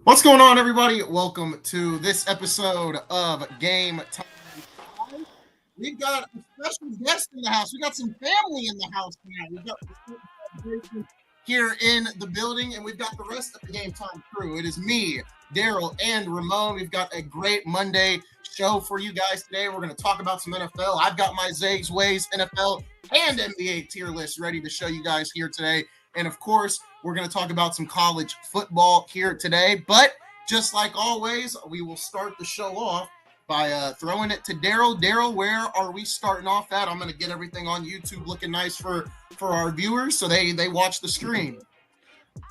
What's going on, everybody? Welcome to this episode of Game Time. We've got a special guest in the house. We got some family in the house now. We've got the celebration here in the building, and we've got the rest of the Game Time crew. It is me, Darrell, and Ramon. We've got a great Monday show for you guys today. We're going to talk about some NFL. I've got my Zags Ways NFL and NBA tier list ready to show you guys here today. And of course, we're going to talk about some college football here today. But just like always, we will start the show off by throwing it to Darrell. Darrell, where are we starting off at? I'm going to get everything on YouTube looking nice for our viewers so they watch the stream.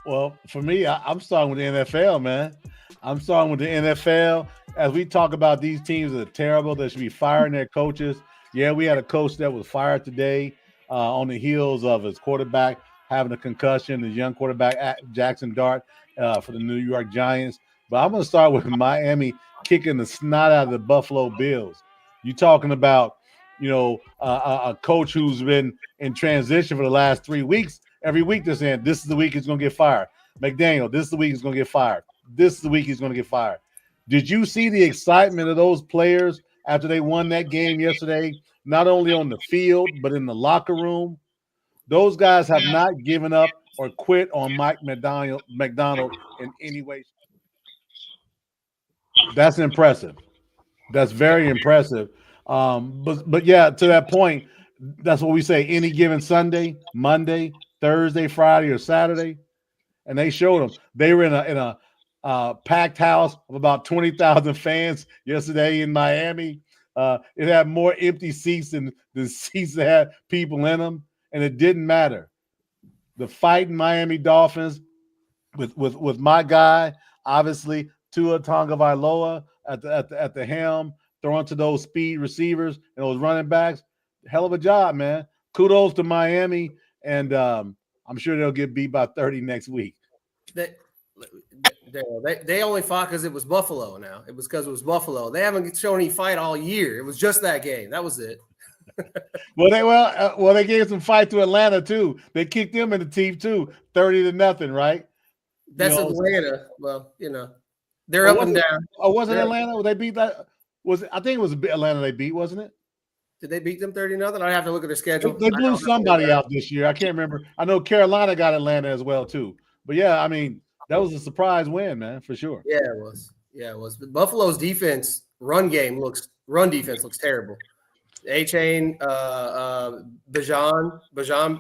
Well, for me, I'm starting with the NFL, man. I'm starting with the NFL. As we talk about these teams that are terrible, that should be firing their coaches. Yeah, we had a coach that was fired today on the heels of his quarterback having a concussion, his young quarterback, Jackson Dart, for the New York Giants. But I'm going to start with Miami kicking the snot out of the Buffalo Bills. You talking about, a coach who's been in transition for the last 3 weeks. Every week they're saying, this is the week he's going to get fired. McDaniel, this is the week he's going to get fired. This is the week he's going to get fired. Did you see the excitement of those players after they won that game yesterday, not only on the field, but in the locker room? Those guys have not given up or quit on Mike McDonald in any way. That's impressive. That's very impressive. But yeah, to that point, that's what we say. Any given Sunday, Monday, Thursday, Friday, or Saturday, and they showed them. They were in a packed house of about 20,000 fans yesterday in Miami. It had more empty seats than the seats that had people in them, and it didn't matter. The fighting Miami Dolphins with my guy, obviously Tua Tagovailoa at the helm, throwing to those speed receivers and those running backs. Hell of a job, man. Kudos to Miami, and I'm sure they'll get beat by 30 next week. They only fought because it was Buffalo now. It was because it was Buffalo. They haven't shown any fight all year. It was just that game. That was it. They gave some fight to Atlanta too. They kicked them in the teeth too, 30-0, right? That's Atlanta. Well, they're up and down. Oh, wasn't Atlanta? They beat that. I think it was Atlanta they beat, wasn't it? Did they beat them 30-0? I have to look at their schedule. They blew somebody out this year. I can't remember. I know Carolina got Atlanta as well too. But yeah, I mean, that was a surprise win, man, for sure. Yeah, it was. But Buffalo's run defense looks terrible. A-Chain, Bajan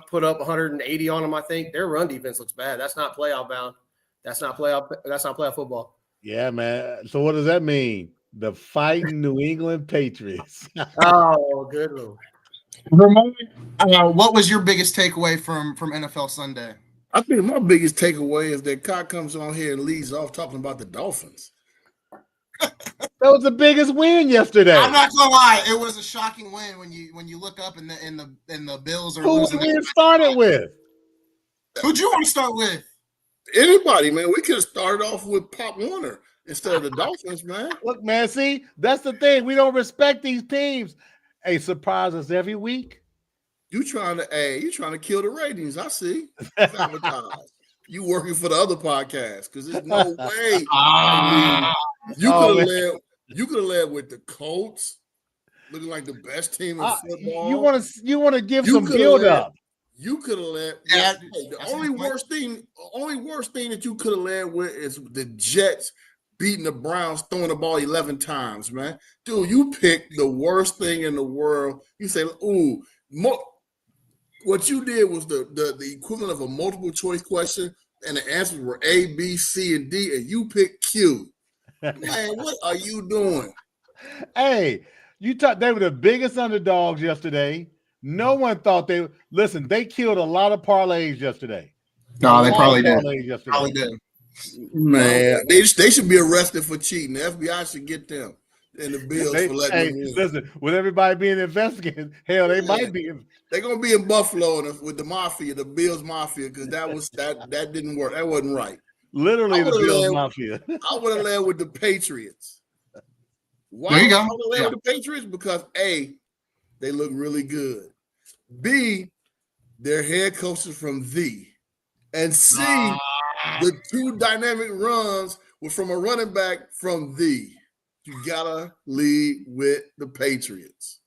put up 180 on them, I think. Their run defense looks bad. That's not playoff bound. That's not playoff football. Yeah, man. So what does that mean? The fighting New England Patriots. Oh, good one. Ramon, what was your biggest takeaway from NFL Sunday? I think my biggest takeaway is that Cock comes on here and leads off talking about the Dolphins. That was the biggest win yesterday. I'm not gonna lie, it was a shocking win when you look up and the Bills are Who losing. Who we started with? Who'd you want to start with? Anybody, man. We could have started off with Pop Warner instead of the Dolphins, man. Look, man, see, that's the thing. We don't respect these teams. Hey, surprise us every week. You trying to kill the ratings. I see. You working for the other podcast because there's no way. You could have led with the Colts, looking like the best team in football. You want to give some build up. You could have led. Yeah, the only worst thing that you could have led with is the Jets beating the Browns, throwing the ball 11 times, man. Dude, you picked the worst thing in the world. You say, ooh, what you did was the equivalent of a multiple choice question, and the answers were A, B, C, and D, and you picked Q. Man, what are you doing? Hey, you thought they were the biggest underdogs yesterday. No one thought they killed a lot of parlays yesterday. No, they probably did. Probably did. Man, they should be arrested for cheating. The FBI should get them and the Bills for letting them win. Listen, with everybody being investigated, hell, they might be. They're gonna be in Buffalo with the mafia, the Bills mafia, because that didn't work. That wasn't right. Literally, the Bills mafia. I would have led with the Patriots. Why there you go. I would have led with the Patriots? Because A, they look really good. B, their head coaches from and C, the two dynamic runs Well, from a running back from you gotta lead with the Patriots.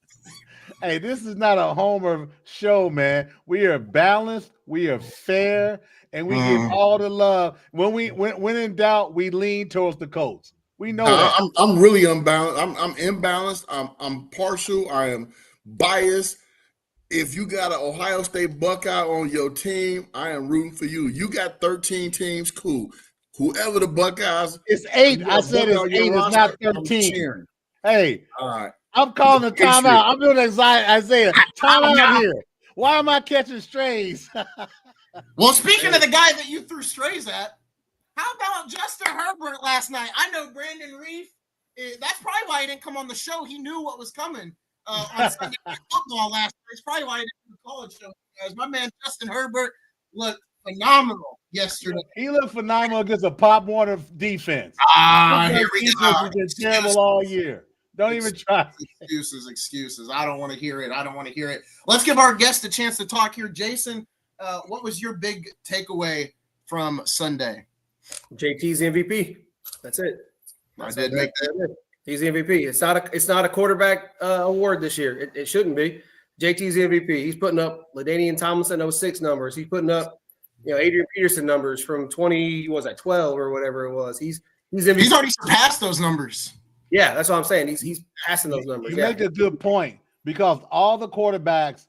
Hey, this is not a Homer show, man. We are balanced, we are fair, and we give all the love. When in doubt, we lean towards the Colts. We know that. I'm really unbalanced. I'm imbalanced. I'm partial. I am biased. If you got an Ohio State Buckeye on your team, I am rooting for you. You got 13 teams, cool. Whoever the Buckeyes, it's 8. I said it's 8. It's not 13. Hey, all right. I'm calling the timeout. I'm doing Isaiah. Timeout here. Why am I catching strays? Well, speaking of the guy that you threw strays at, how about Justin Herbert last night? I know Brandon Reef. That's probably why he didn't come on the show. He knew what was coming on Sunday Night Football last night. It's probably why he didn't do the college show. Guys, my man Justin Herbert looked phenomenal yesterday. He looked phenomenal against a Pop Warner defense. Here we go. Has been terrible all year. Don't even try. Excuses. I don't want to hear it. Let's give our guest a chance to talk here. Jason, what was your big takeaway from Sunday? JT's MVP. That's it. I did make that. He's the MVP. It's not a quarterback award this year. It shouldn't be. JT's the MVP. He's putting up LaDainian Tomlinson 06 numbers. He's putting up, Adrian Peterson numbers from 12 or whatever it was. He's MVP. He's already surpassed those numbers. Yeah, that's what I'm saying. He's passing those numbers. You make a good point because all the quarterbacks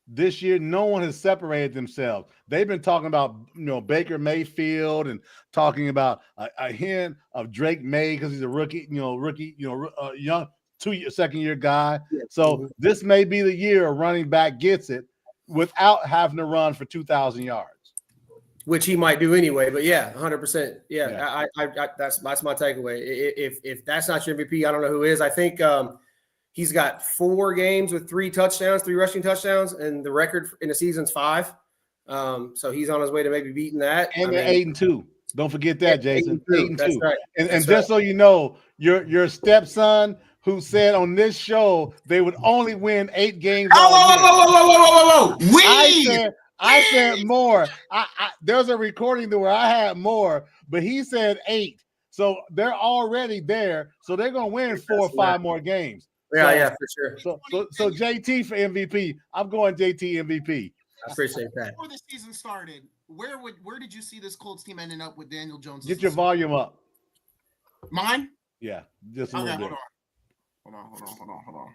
this year, no one has separated themselves. They've been talking about, Baker Mayfield and talking about a hint of Drake May because he's a rookie, young second-year guy. Yeah. So this may be the year a running back gets it without having to run for 2,000 yards. Which he might do anyway, but 100%. Yeah. I that's my takeaway. If that's not your MVP, I don't know who is. I think he's got 4 games with 3 rushing touchdowns, and the record in the season's 5. So he's on his way to maybe beating that. And they're 8-2. Don't forget that, Jason. 8-2. That's right. And just so you know, your stepson who said on this show they would only win 8 games. Whoa. I said more. There's a recording where I had more, but he said 8. So they're already there. So they're going to win 4 or 5 more games. Yeah, for sure. So JT for MVP. I'm going JT MVP. I appreciate that. Before the season started, where did you see this Colts team ending up with Daniel Jones? Get your volume up. Mine? Yeah, just a little bit. Hold on.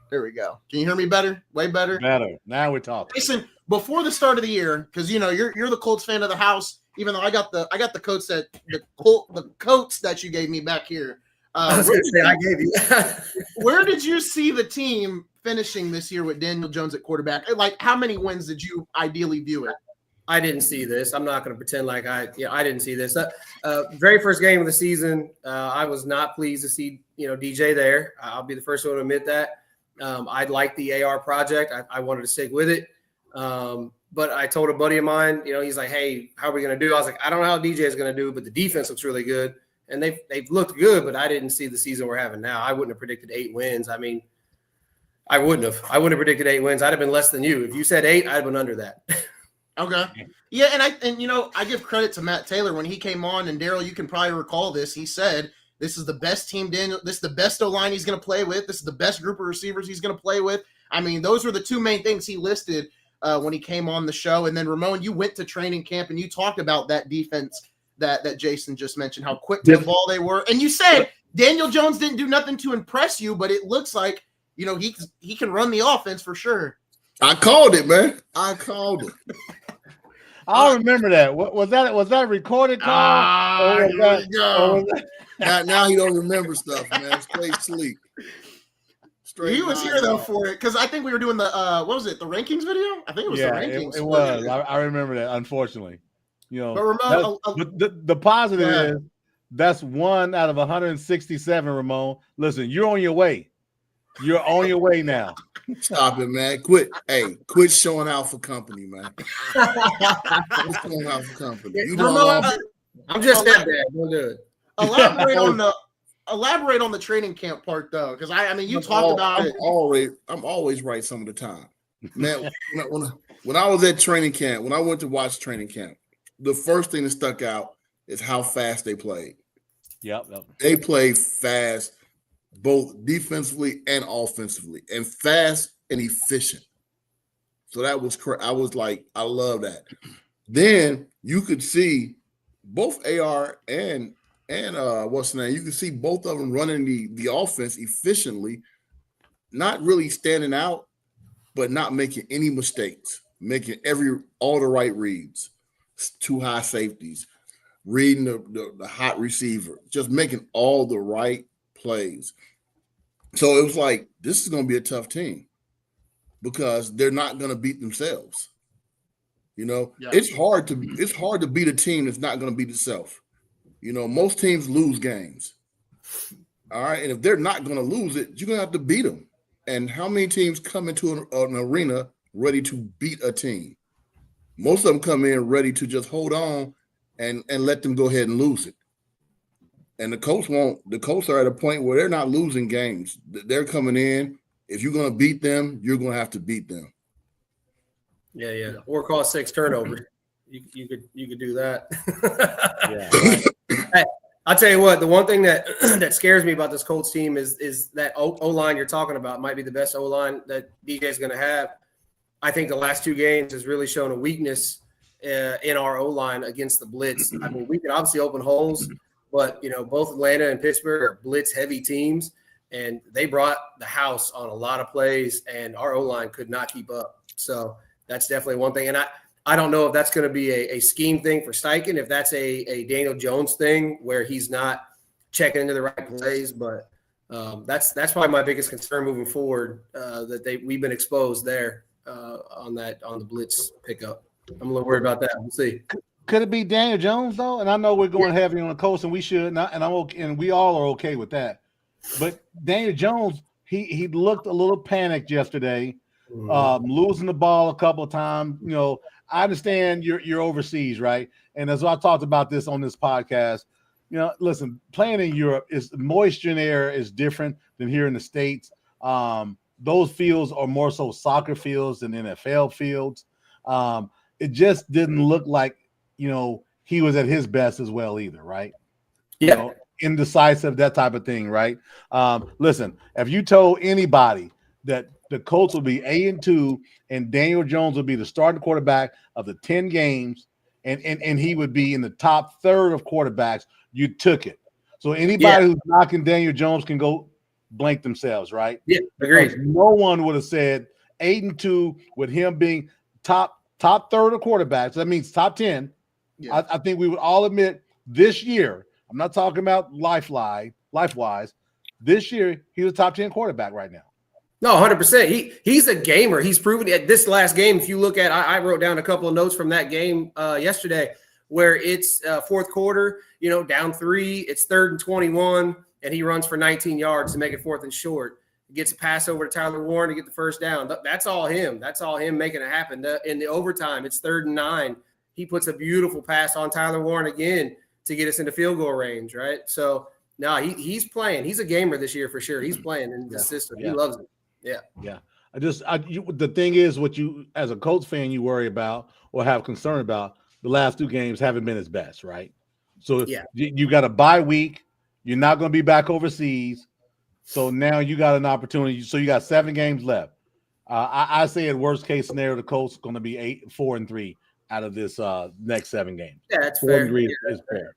There we go. Can you hear me better? Way better? Better. Now we're talking. Listen, before the start of the year, because you're the Colts fan of the house, even though I got the coats that you gave me back here. I was going to say I gave you. Where did you see the team finishing this year with Daniel Jones at quarterback? Like, how many wins did you ideally view it? I didn't see this. I'm not going to pretend like I didn't see this. Very first game of the season, I was not pleased to see DJ there. I'll be the first one to admit that. I liked the AR project. I wanted to stick with it. But I told a buddy of mine, he's like, "Hey, how are we going to do?" I was like, "I don't know how DJ is going to do, but the defense looks really good." And they've looked good, but I didn't see the season we're having now. I wouldn't have predicted 8 wins. I mean, I wouldn't have predicted 8 wins. I'd have been less than you. If you said 8, I'd have been under that. Okay. Yeah, and I give credit to Matt Taylor when he came on, and Darrell, you can probably recall this. He said, "This is the best team, Daniel. This is the best O-line he's going to play with. This is the best group of receivers he's going to play with." I mean, those were the 2 main things he listed when he came on the show. And then, Ramon, you went to training camp, and you talked about that defense that Jason just mentioned, how quick to the ball they were. And you said Daniel Jones didn't do nothing to impress you, but it looks like, he can run the offense for sure. I called it, man. I called it. I don't remember that. Was that a recorded call? Here we go. Now he don't remember stuff, man. Straight sleep. He was here though for it because I think we were doing the what was it? The rankings video? I think it was the rankings. It was. I remember that. Unfortunately, But Ramon, the positive is that's 1 out of 167. Ramon, listen, you're on your way. You're on your way now. Stop it, man. Quit showing out for company, man. Quit showing out for company. I'm just that bad. Don't do it. Elaborate on the training camp part though, because you talked about it. I'm always right some of the time, man. When I was at training camp, when I went to watch training camp, the first thing that stuck out is how fast they played. Yep. They play fast, both defensively and offensively, and fast and efficient. So that was I was like, I love that. Then you could see both AR and what's the name? You could see both of them running the offense efficiently, not really standing out, but not making any mistakes, making all the right reads, two high safeties, reading the hot receiver, just making all the right plays. So it was like, this is going to be a tough team because they're not going to beat themselves. You know, it's hard to beat a team that's not going to beat itself. You know, most teams lose games. All right. And if they're not going to lose it, you're going to have to beat them. And how many teams come into an arena ready to beat a team? Most of them come in ready to just hold on and let them go ahead and lose it. And the Colts won't. The Colts are at a point where they're not losing games. They're coming in. If you're going to beat them, you're going to have to beat them. Yeah. Or cause 6 turnovers. You could do that. Hey, I'll tell you what. The one thing that that scares me about this Colts team is that O-line you're talking about might be the best O-line that DJ is going to have. I think the last 2 games has really shown a weakness in our O-line against the blitz. I mean, we can obviously open holes, but you know, both Atlanta and Pittsburgh are blitz-heavy teams, and they brought the house on a lot of plays, and our O-line could not keep up. So that's definitely one thing. And I don't know if that's going to be a scheme thing for Steichen, if that's a Daniel Jones thing where he's not checking into the right plays, but that's probably my biggest concern moving forward, that we've been exposed there on the blitz pickup. I'm a little worried about that. We'll see. Could it be Daniel Jones though? And I know we're going heavy on the Colts, and we should not. And I'm okay, and we all are okay with that. But Daniel Jones, he looked a little panicked yesterday, losing the ball a couple of times. You know, I understand you're overseas, right? And as I talked about this on this podcast, you know, listen, playing in Europe is moisture in the air is different than here in the States. Those fields are more so soccer fields than NFL fields. It just didn't look like, you know, he was at his best as well either, right? Yeah. You know, indecisive, that type of thing, right? Listen, if you told anybody that the Colts will be 8-2 and Daniel Jones will be the starting quarterback of the 10 games and he would be in the top third of quarterbacks, you took it. So anybody who's knocking Daniel Jones can go blank themselves, right? Yeah, agreed. No one would have said 8-2 with him being top third of quarterbacks. That means top 10. Yeah. I think we would all admit this year, I'm not talking about life-wise, this year, he's a top 10 quarterback right now. No, 100%. He's a gamer. He's proven it. This last game, if you look at, I wrote down a couple of notes from that game yesterday where it's fourth quarter, you know, down 3, it's 3rd and 21, and he runs for 19 yards to make it 4th and short. Gets a pass over to Tyler Warren to get the first down. That's all him. That's all him making it happen. In the overtime, it's 3rd and 9. He puts a beautiful pass on Tyler Warren again to get us into field goal range, right? So, no, he's playing. He's a gamer this year for sure. He's playing in the system. He loves it. Yeah. The thing is, what you, as a Colts fan, you worry about or have concern about, the last 2 games haven't been his best, right? So you got a bye week. You're not going to be back overseas. So now you got an opportunity. So you got 7 games left. I say at worst case scenario, the Colts going to be 4-3 out of this next 7 games. Yeah, that's fair. 4-3 is fair.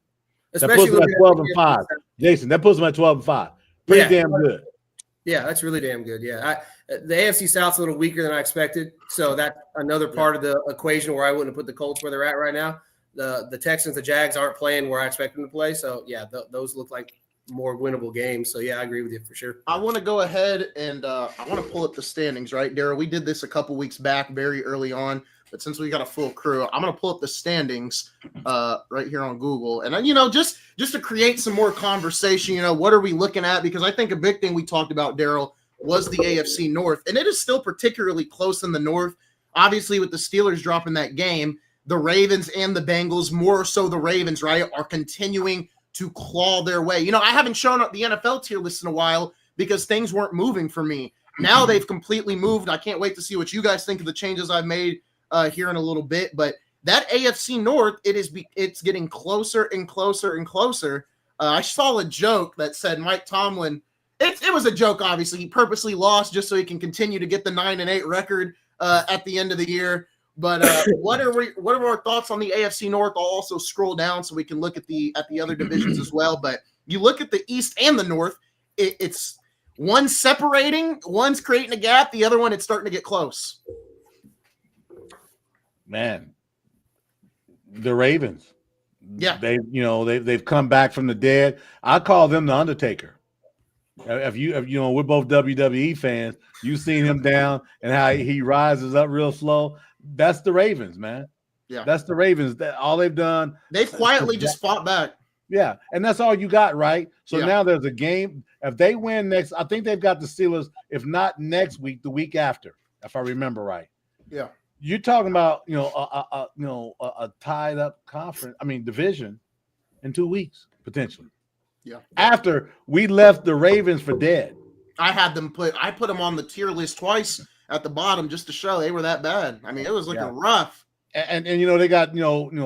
Especially that puts them at 12-5. Jason, that puts them at 12-5. Pretty damn good. Yeah, that's really damn good. Yeah, the AFC South's a little weaker than I expected, so that's another part of the equation where I wouldn't have put the Colts where they're at right now. The Texans, the Jags aren't playing where I expect them to play, so yeah, those look like more winnable games. So yeah, I agree with you for sure. I want to go ahead and I want to pull up the standings, right, Darrell? We did this a couple weeks back, very early on, but since we got a full crew, I'm going to pull up the standings right here on Google, and you know, just to create some more conversation. You know, what are we looking at? Because I think a big thing we talked about, Darrell, was the AFC North, and it is still particularly close in the North. Obviously, with the Steelers dropping that game, the Ravens and the Bengals, more so the Ravens, right, are continuing to claw their way. You know, I haven't shown up the NFL tier list in a while because things weren't moving for me. Now they've completely moved. I can't wait to see what you guys think of the changes I've made here in a little bit. But that AFC North, it's getting closer and closer and closer. I saw a joke that said Mike Tomlin. It was a joke, obviously. He purposely lost just so he can continue to get the 9-8 record at the end of the year. But what are our thoughts on the AFC North? I'll also scroll down so we can look at the other divisions as well. But you look at the East and the North, it's one's separating, one's creating a gap, the other one it's starting to get close. Man, the Ravens. Yeah, they've come back from the dead. I call them the Undertaker. If we're both WWE fans, you've seen him down and how he rises up real slow. That's the Ravens, man. Yeah, that's the Ravens. That all they've done. They've quietly just fought back. Yeah, and that's all you got, right? So Yeah. now there's a game. If they win next, I think they've got the Steelers. If not next week, the week after, if I remember right. Yeah. You're talking about a tied up division in 2 weeks potentially. Yeah. After we left the Ravens for dead. I put them on the tier list twice at the bottom just to show they were that bad. I mean, it was looking rough. And they got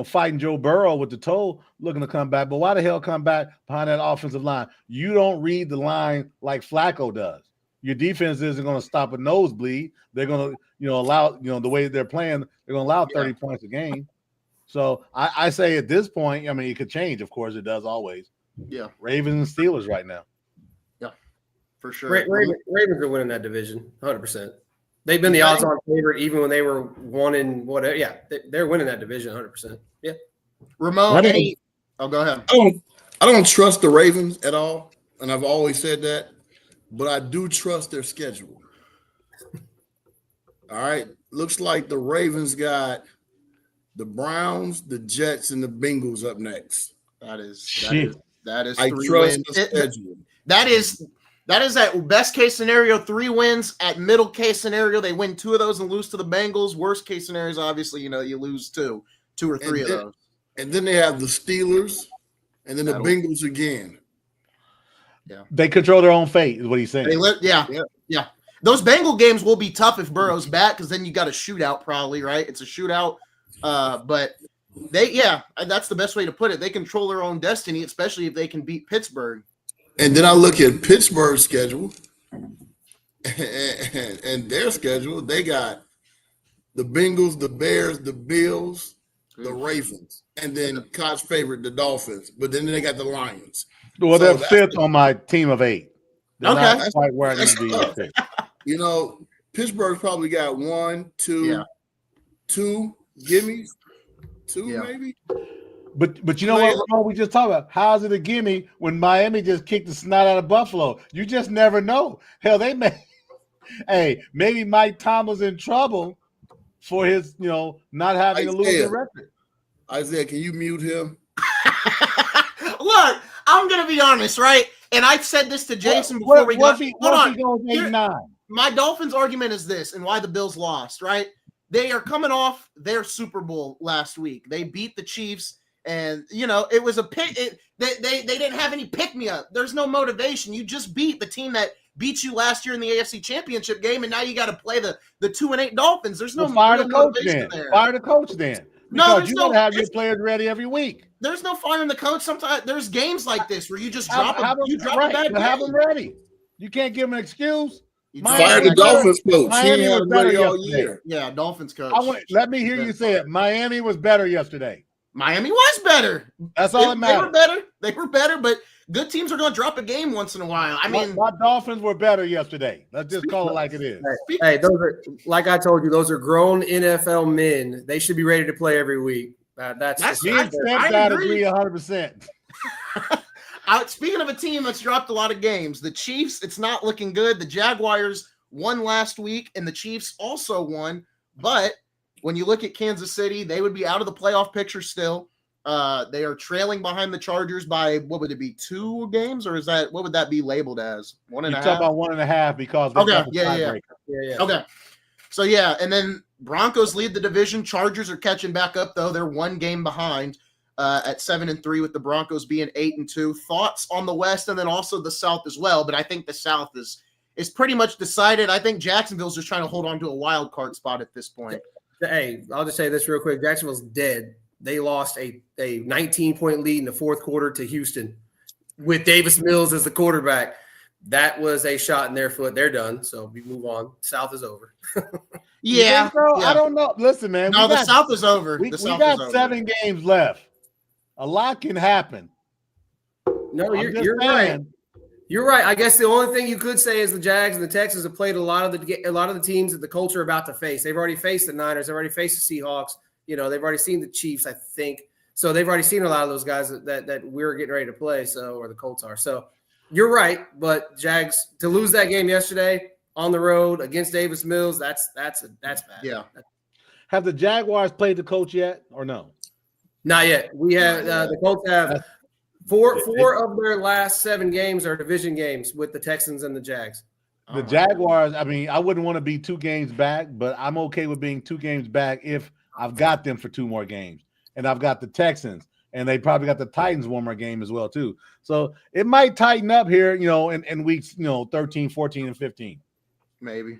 fighting Joe Burrow with the toe looking to come back. But why the hell come back behind that offensive line? You don't read the line like Flacco does. Your defense isn't going to stop a nosebleed. They're going to, allow, the way they're playing, they're going to allow 30 points a game. So I say at this point, it could change. Of course, it does always. Yeah. Ravens and Steelers right now. Yeah, for sure. Ravens are winning that division, 100%. They've been the odds-on favorite even when they were one in whatever. Yeah, they're winning that division, 100%. Yeah. Ramon, go ahead. I don't trust the Ravens at all, and I've always said that. But I do trust their schedule. All right. Looks like the Ravens got the Browns, the Jets, and the Bengals up next. That is I trust the schedule. That is at best case scenario 3 wins. At middle case scenario, they win 2 of those and lose to the Bengals. Worst case scenario is obviously, you lose 2 or 3 of those. And then they have the Steelers and then the Bengals again. Yeah, they control their own fate, is what he's saying. Yeah. Those Bengal games will be tough if Burrow's back because then you got a shootout probably, right? It's a shootout. But that's the best way to put it. They control their own destiny, especially if they can beat Pittsburgh. And then I look at Pittsburgh's schedule and their schedule. They got the Bengals, the Bears, the Bills, the Ravens, and then Cott's favorite, the Dolphins. But then they got the Lions. Well, they're 5th on my team of 8. They're okay. Not quite where I need to be. Pittsburgh's probably got 1, 2, 2 gimmies, 2 maybe. But you know what we just talked about? How's it a gimme when Miami just kicked the snot out of Buffalo? You just never know. Hell, maybe Mike Tomlin's in trouble for his, not having a losing record. Isaiah, can you mute him? Look, I'm gonna be honest, right? And I've said this to Jason before we got. My Dolphins argument is this, and why the Bills lost, right? They are coming off their Super Bowl last week. They beat the Chiefs, and it was a pick. They didn't have any pick me up. There's no motivation. You just beat the team that beat you last year in the AFC Championship game, and now you got to play the 2-8 Dolphins. There's no fire the coach then. Fire the coach then. Because you gotta have your players ready every week. There's no firing the coach. Sometimes there's games like this where you just drop a bad game. Have them ready. You can't give them an excuse. Fire the Dolphins coach. He had ready all year. Yeah, Dolphins coach. Let me hear you say it. Miami was better yesterday. Miami was better. That's all that matters. They were better, but good teams are going to drop a game once in a while. I mean, my Dolphins were better yesterday. Let's just call it like it is. Hey, those are, like I told you, those are grown NFL men. They should be ready to play every week. I agree 100%. Speaking of a team that's dropped a lot of games, the Chiefs, it's not looking good. The Jaguars won last week, and the Chiefs also won. But when you look at Kansas City, they would be out of the playoff picture still. They are trailing behind the Chargers by, what would it be, 2 games? Or what would that be labeled as? 1.5? You talk about 1.5 because yeah. Okay. So, and then Broncos lead the division. Chargers are catching back up, though. They're 1 game behind at 7-3, with the Broncos being 8-2. Thoughts on the West and then also the South as well, but I think the South is pretty much decided. I think Jacksonville's just trying to hold on to a wild card spot at this point. Hey, I'll just say this real quick. Jacksonville's dead. They lost a 19-point lead in the 4th quarter to Houston. with Davis Mills as the quarterback. That was a shot in their foot. They're done. So we move on. South is over. Yeah, I don't know. Listen, man. No, the South is over. We South got is over. 7 games left. A lot can happen. No, you're right. You're right. I guess the only thing you could say is the Jags and the Texans have played a lot of the teams that the Colts are about to face. They've already faced the Niners. They've already faced the Seahawks. They've already seen the Chiefs, I think. So they've already seen a lot of those guys that we're getting ready to play. So, or the Colts are. So you're right. But Jags, to lose that game yesterday on the road against Davis Mills, that's bad. Yeah. Have the Jaguars played the Colts yet or no? Not yet. We have the Colts have four of their last 7 games are division games with the Texans and the Jags. The Jaguars, I mean, I wouldn't want to be 2 games back, but I'm okay with being 2 games back if I've got them for 2 more games. And I've got the Texans, and they probably got the Titans 1 more game as well, too. So it might tighten up here, in weeks, 13, 14, and 15. Maybe.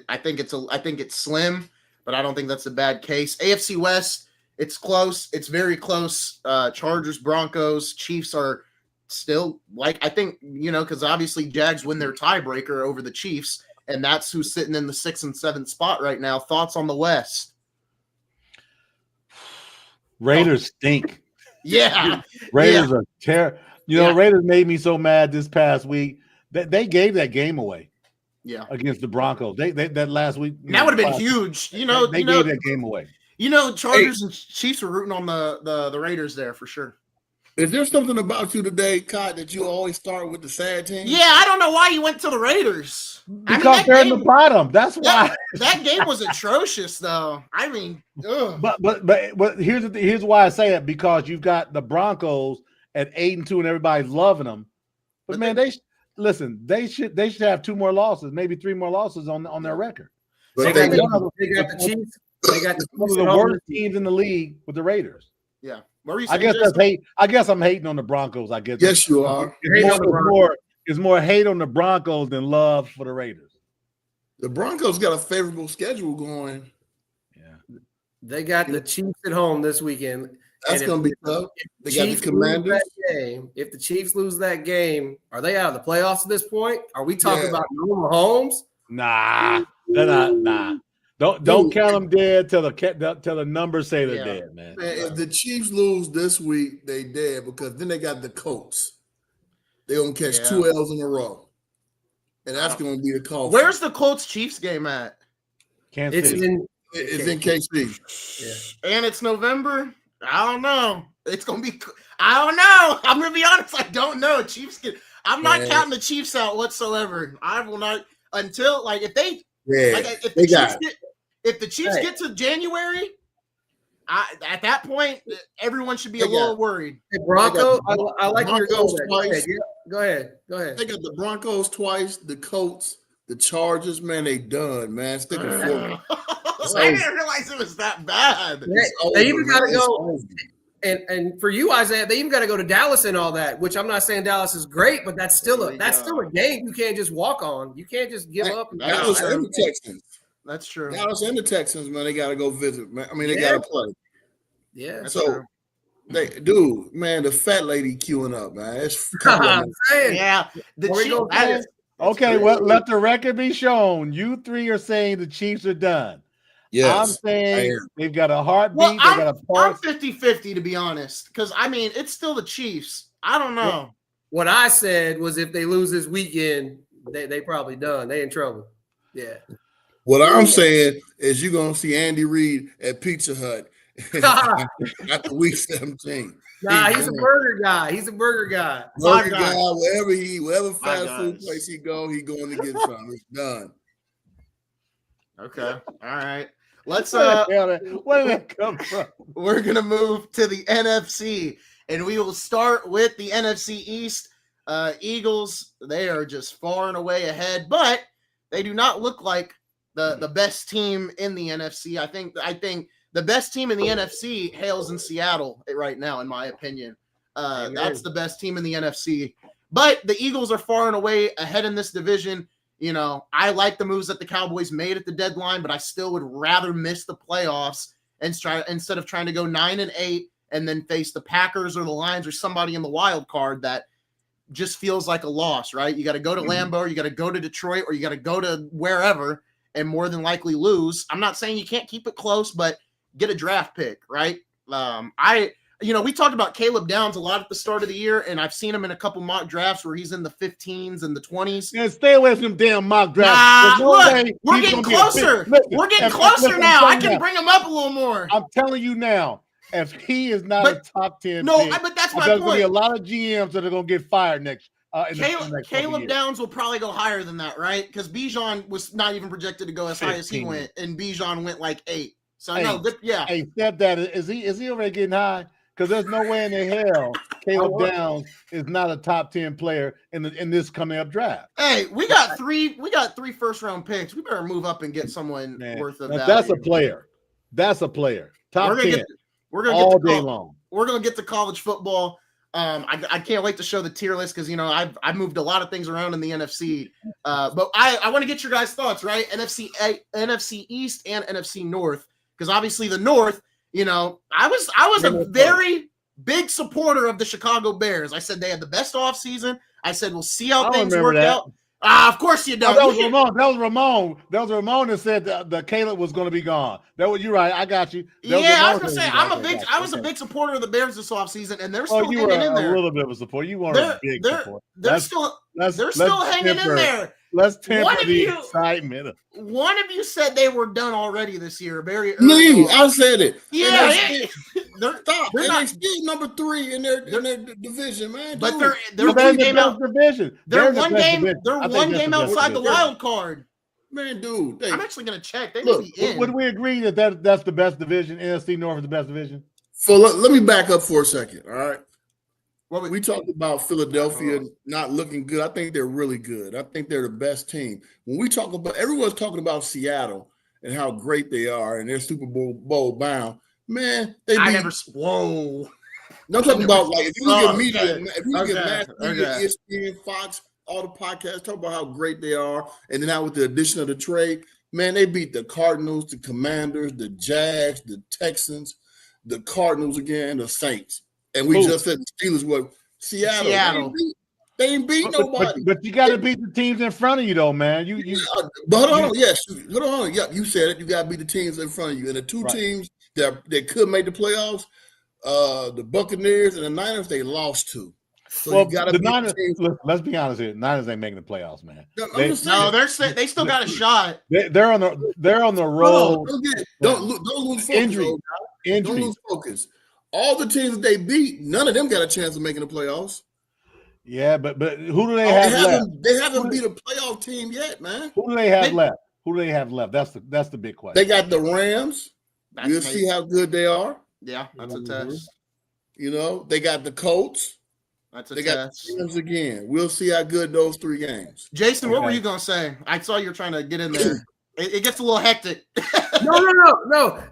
I think it's slim, but I don't think that's a bad case. AFC West, it's close. It's very close. Chargers, Broncos, Chiefs are still I think, because obviously Jags win their tiebreaker over the Chiefs, and that's who's sitting in the 6th and 7th spot right now. Thoughts on the West? Raiders stink. Yeah. Raiders are terrible. Raiders made me so mad this past week that they gave that game away. Yeah. Against the Broncos. They that last week. That would have been huge. They gave that game away. Chargers and Chiefs were rooting on the Raiders there for sure. Is there something about you today, Cott, that you always start with the sad team? Yeah, I don't know why you went to the Raiders. Because they're in the bottom. That's why. That game was atrocious, though. I mean, ugh. But here's why I say it, because you've got the Broncos at 8-2 and everybody's loving them. But man, they should have 2 more losses, maybe 3 more losses on their record. They got the Chiefs. They got one of the worst teams in the league with the Raiders. Yeah. I guess that's hate. I guess I'm hating on the Broncos. I guess. Yes, you are. It's more hate on the Broncos than love for the Raiders. The Broncos got a favorable schedule going. Yeah. They got the Chiefs at home this weekend. That's going to be tough. They got the Commanders. If the Chiefs lose that game, are they out of the playoffs at this point? Are we talking about normal homes? Nah, they're not. Nah. Don't count them dead till the numbers say they're dead, man. If the Chiefs lose this week, they dead, because then they got the Colts. They're going to catch 2 L's in a row. And that's going to be the call. Where's the Colts-Chiefs game at? Kansas City. It's in KC. Yeah. And it's November? I don't know. It's going to be – I don't know. I'm going to be honest. I don't know. I'm not counting the Chiefs out whatsoever. I will not – until – if they – if the Chiefs get to January, at that point, everyone should be a little worried. Hey, Broncos, I like your goals. Go ahead. They got the Broncos twice, the Colts, the Chargers. Man, they done, man. Stick with four. I didn't realize it was that bad. They even got to go. And for you, Isaiah, they even got to go to Dallas and all that, which I'm not saying Dallas is great, but that's still a game you can't just walk on. You can't just give up. Dallas and the Texans. That's true. Dallas and the Texans, man, they got to go visit, man. I mean, they got to play. Yeah. So, the fat lady queuing up, man. It's okay, well, let the record be shown. You 3 are saying the Chiefs are done. Yes, I'm saying they've got a heartbeat. Well, they got a pulse. I'm 50-50, to be honest, because, it's still the Chiefs. I don't know. What I said was if they lose this weekend, they probably done. They in trouble. Yeah. What I'm saying is you're going to see Andy Reid at Pizza Hut after week 17. Nah, he's a burger guy. Burger guy, wherever fast food place he going to get some. It's done. Okay. All right. Let's where did that come from? We're gonna move to the NFC, and we will start with the NFC East. Eagles, they are just far and away ahead, but they do not look like the best team in the NFC. I think the best team in the NFC hails in Seattle right now, in my opinion. That's the best team in the NFC. But the Eagles are far and away ahead in this division. I like the moves that the Cowboys made at the deadline, but I still would rather miss the playoffs instead of trying to go 9-8 and then face the Packers or the Lions or somebody in the wild card that just feels like a loss, right? You got to go to Lambeau, or you got to go to Detroit, or you got to go to wherever and more than likely lose. I'm not saying you can't keep it close, but get a draft pick, right? We talked about Caleb Downs a lot at the start of the year, and I've seen him in a couple mock drafts where he's in the 15s and the 20s. Yeah, stay away from them damn mock drafts. We're getting closer. We're getting closer now. I can bring him up a little more. I'm telling you now, if he is not a top 10 pick, but that's my there's point. going to be a lot of GMs that are going to get fired next. Caleb Downs will probably go higher than that, right? Because Bijan was not even projected to go as high as he went, and Bijan went like 8. So Hey, stepdad, is he already getting high? Because there's no way in the hell Caleb Downs is not a top 10 player in this coming up draft. Hey, we got three first round picks. We better move up and get someone worth of value. That's a player. That's a player. Top 10. We're gonna all get day long. We're gonna get to college football. I can't wait to show the tier list because I've moved a lot of things around in the NFC. But I want to get your guys' thoughts, right? NFC East and NFC North, because obviously the North, I was a very big supporter of the Chicago Bears. I said they had the best offseason. I said we'll see how things work out. Of course you don't. That was Ramon. That was Ramon that said the Caleb was going to be gone. You're right. I got you. I was going to say I was a big supporter of the Bears this offseason, and they're still hanging in there. A little bit of a support. You weren't a big support. They're still hanging in there. Let's temper the excitement. One of you said they were done already this year. Very early. Me, I said it. Yeah, they're not still number 3 in their division, man. But they're one game out. Division. They're one game. They're one game outside the wild card. Man, dude, I'm actually gonna check. They may be in. Would we agree that's the best division? NFC North is the best division. So let me back up for a second. All right. We talked about Philadelphia not looking good. I think they're really good. I think they're the best team. When we talk about, everyone's talking about Seattle and how great they are and they're Super Bowl bound. Man, I never. Whoa. No, I'm talking about like if you look at media, if you look at mass media, ESPN, Fox, all the podcasts talk about how great they are, and then now with the addition of the trade, man, they beat the Cardinals, the Commanders, the Jags, the Texans, the Cardinals again, the Saints. And we just said the Steelers were Seattle. They ain't beat nobody. But you got to beat the teams in front of you, though, man. But hold on. Yes, hold on. Yeah, you said it. You got to beat the teams in front of you. And the two teams that could make the playoffs, the Buccaneers and the Niners, they lost to. So you got to Niners. Let's be honest here. Niners ain't making the playoffs, man. They still got a shot. They're on the road. Don't lose focus. Injury. Don't lose focus. All the teams that they beat, none of them got a chance of making the playoffs. Yeah, but who do they have left? They haven't beat a playoff team yet, man. Who do they have left? Who do they have left? That's the big question. They got the Rams. We'll see how good they are. Yeah, that's a test. They got the Colts. That's a they test. Got the Rams again. We'll see how good those 3 games. Jason, what were you gonna say? I saw you were trying to get in there. It gets a little hectic. No.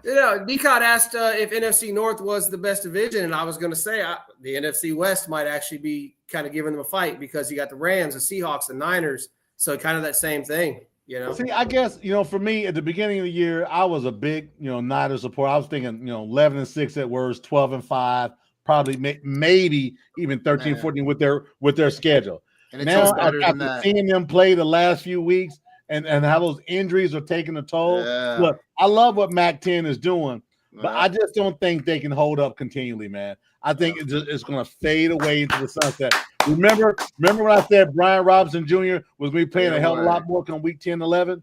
D-Cod asked if NFC North was the best division, and I was going to say the NFC West might actually be kind of giving them a fight because you got the Rams, the Seahawks, the Niners, so kind of that same thing. See, I guess for me at the beginning of the year, I was a big Niners supporter. I was thinking 11-6 at worst, 12-5, probably maybe even 13-14 with their schedule. And now after seeing them play the last few weeks. And how those injuries are taking a toll. Yeah. Look, I love what Mac-10 is doing, but I just don't think they can hold up continually, man. I think it's going to fade away into the sunset. Remember when I said Brian Robinson Jr. was going to be playing a hell of a lot more come week 10, 11?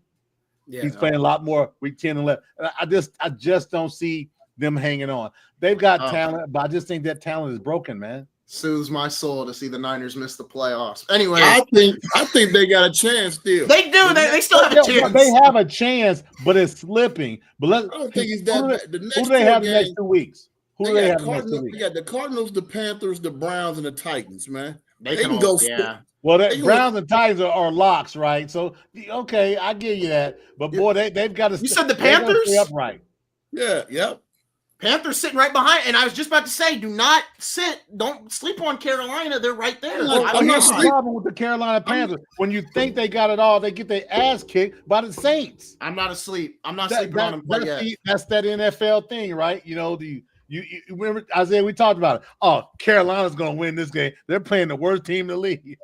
Yeah, he's playing a lot more week 10, 11. I just don't see them hanging on. They've got talent, but I just think that talent is broken, man. Soothes my soul to see the Niners miss the playoffs. Anyway, I think they got a chance still. They do. They still have a chance. They have a chance, but it's slipping. But I don't think it's that. Who do they have the next 2 weeks? Who do they have the next 2 weeks? They got the Cardinals, the Panthers, the Browns, and the Titans, man. They can go. Yeah. Well, Browns and Titans are locks, right? So okay, I give you that. But boy, they've got to. You said the Panthers? Stay upright. Yeah. Yep. Panthers sitting right behind, and I was just about to say, don't sleep on Carolina. They're right there. I'm not problem with the Carolina Panthers. When you think they got it all, they get their ass kicked by the Saints. I'm not asleep. I'm not sleeping on them. That's that NFL thing, right? You You remember, Isaiah? We talked about it. Oh, Carolina's going to win this game. They're playing the worst team in the league.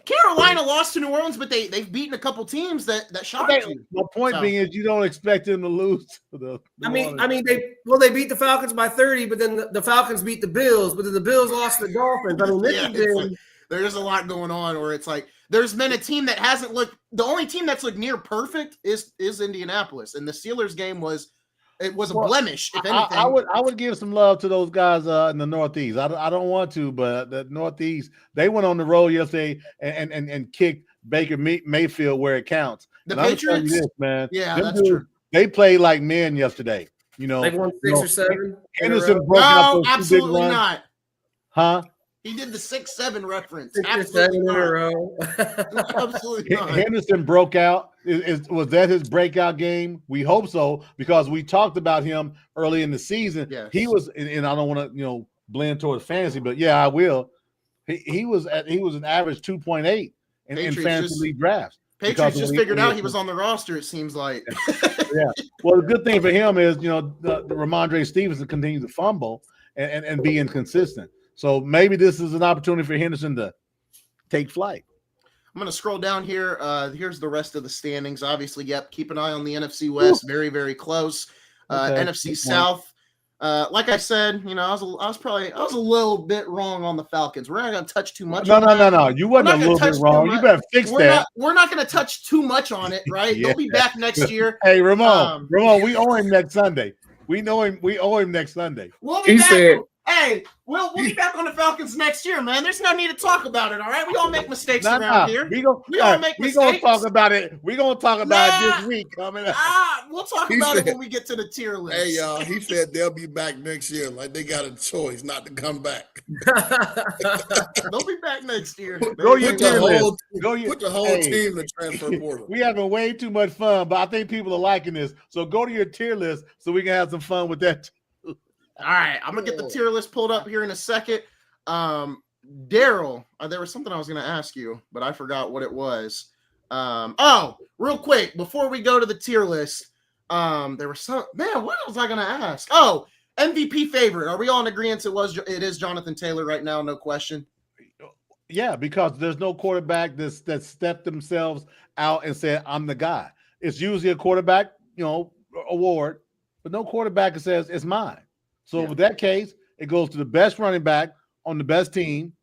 Carolina lost to New Orleans, but they've beaten a couple teams that shocked you. My point being is you don't expect them to lose. They beat the Falcons by 30, but then the Falcons beat the Bills, but then the Bills lost to the Dolphins. I mean, there's a lot going on where it's like there's been a team that hasn't looked. The only team that's looked near perfect is Indianapolis, and the Steelers game was a blemish. If anything, I would give some love to those guys in the Northeast. I don't want to, but the Northeast, they went on the road yesterday and kicked Baker Mayfield where it counts. The Patriots, this, man. Yeah, that's true. They played like men yesterday. You know, they won 6 or 7. Henderson broke no, absolutely not. Huh? He did the 6-7 reference. 6 or 7 in a row. Absolutely not. Henderson broke out. Was that his breakout game? We hope so, because we talked about him early in the season. Yes. He was, and I don't want to blend towards fantasy, but yeah, I will. He was an average 2.8 in fantasy league drafts. Patriots just figured out he was on the roster. It seems like. Yeah. Well, the good thing for him is the Ramondre Stevenson continues to fumble and be inconsistent. So maybe this is an opportunity for Henderson to take flight. I'm going to scroll down here. Here's the rest of the standings. Obviously, keep an eye on the NFC West. Very, very close. NFC South. Like I said, I was a little bit wrong on the Falcons. We're not going to touch too much. No. You wasn't a little bit wrong. You better fix that. We're not going to touch too much on it, right? Yeah. They'll be back next year. Hey, Ramon, we owe him next Sunday. We owe him next Sunday. We'll be back. Hey, we'll be back on the Falcons next year, man. There's no need to talk about it, all right? We all make mistakes around here. We all make mistakes. We're going to talk about it. We're going to talk about it this week coming up. We'll talk about it when we get to the tier list. Hey, y'all, he said they'll be back next year. Like they got a choice not to come back. They'll be back next year. Put the whole team in the transfer portal. We having way too much fun, but I think people are liking this. So go to your tier list so we can have some fun with that. All right, I'm going to get the tier list pulled up here in a second. Darrell, there was something I was going to ask you, but I forgot what it was. Real quick, before we go to the tier list, there was what was I going to ask? Oh, MVP favorite. Are we all in agreement it is Jonathan Taylor right now? No question. Yeah, because there's no quarterback that stepped themselves out and said, I'm the guy. It's usually a quarterback, award, but no quarterback that says it's mine. So with that case, it goes to the best running back on the best team,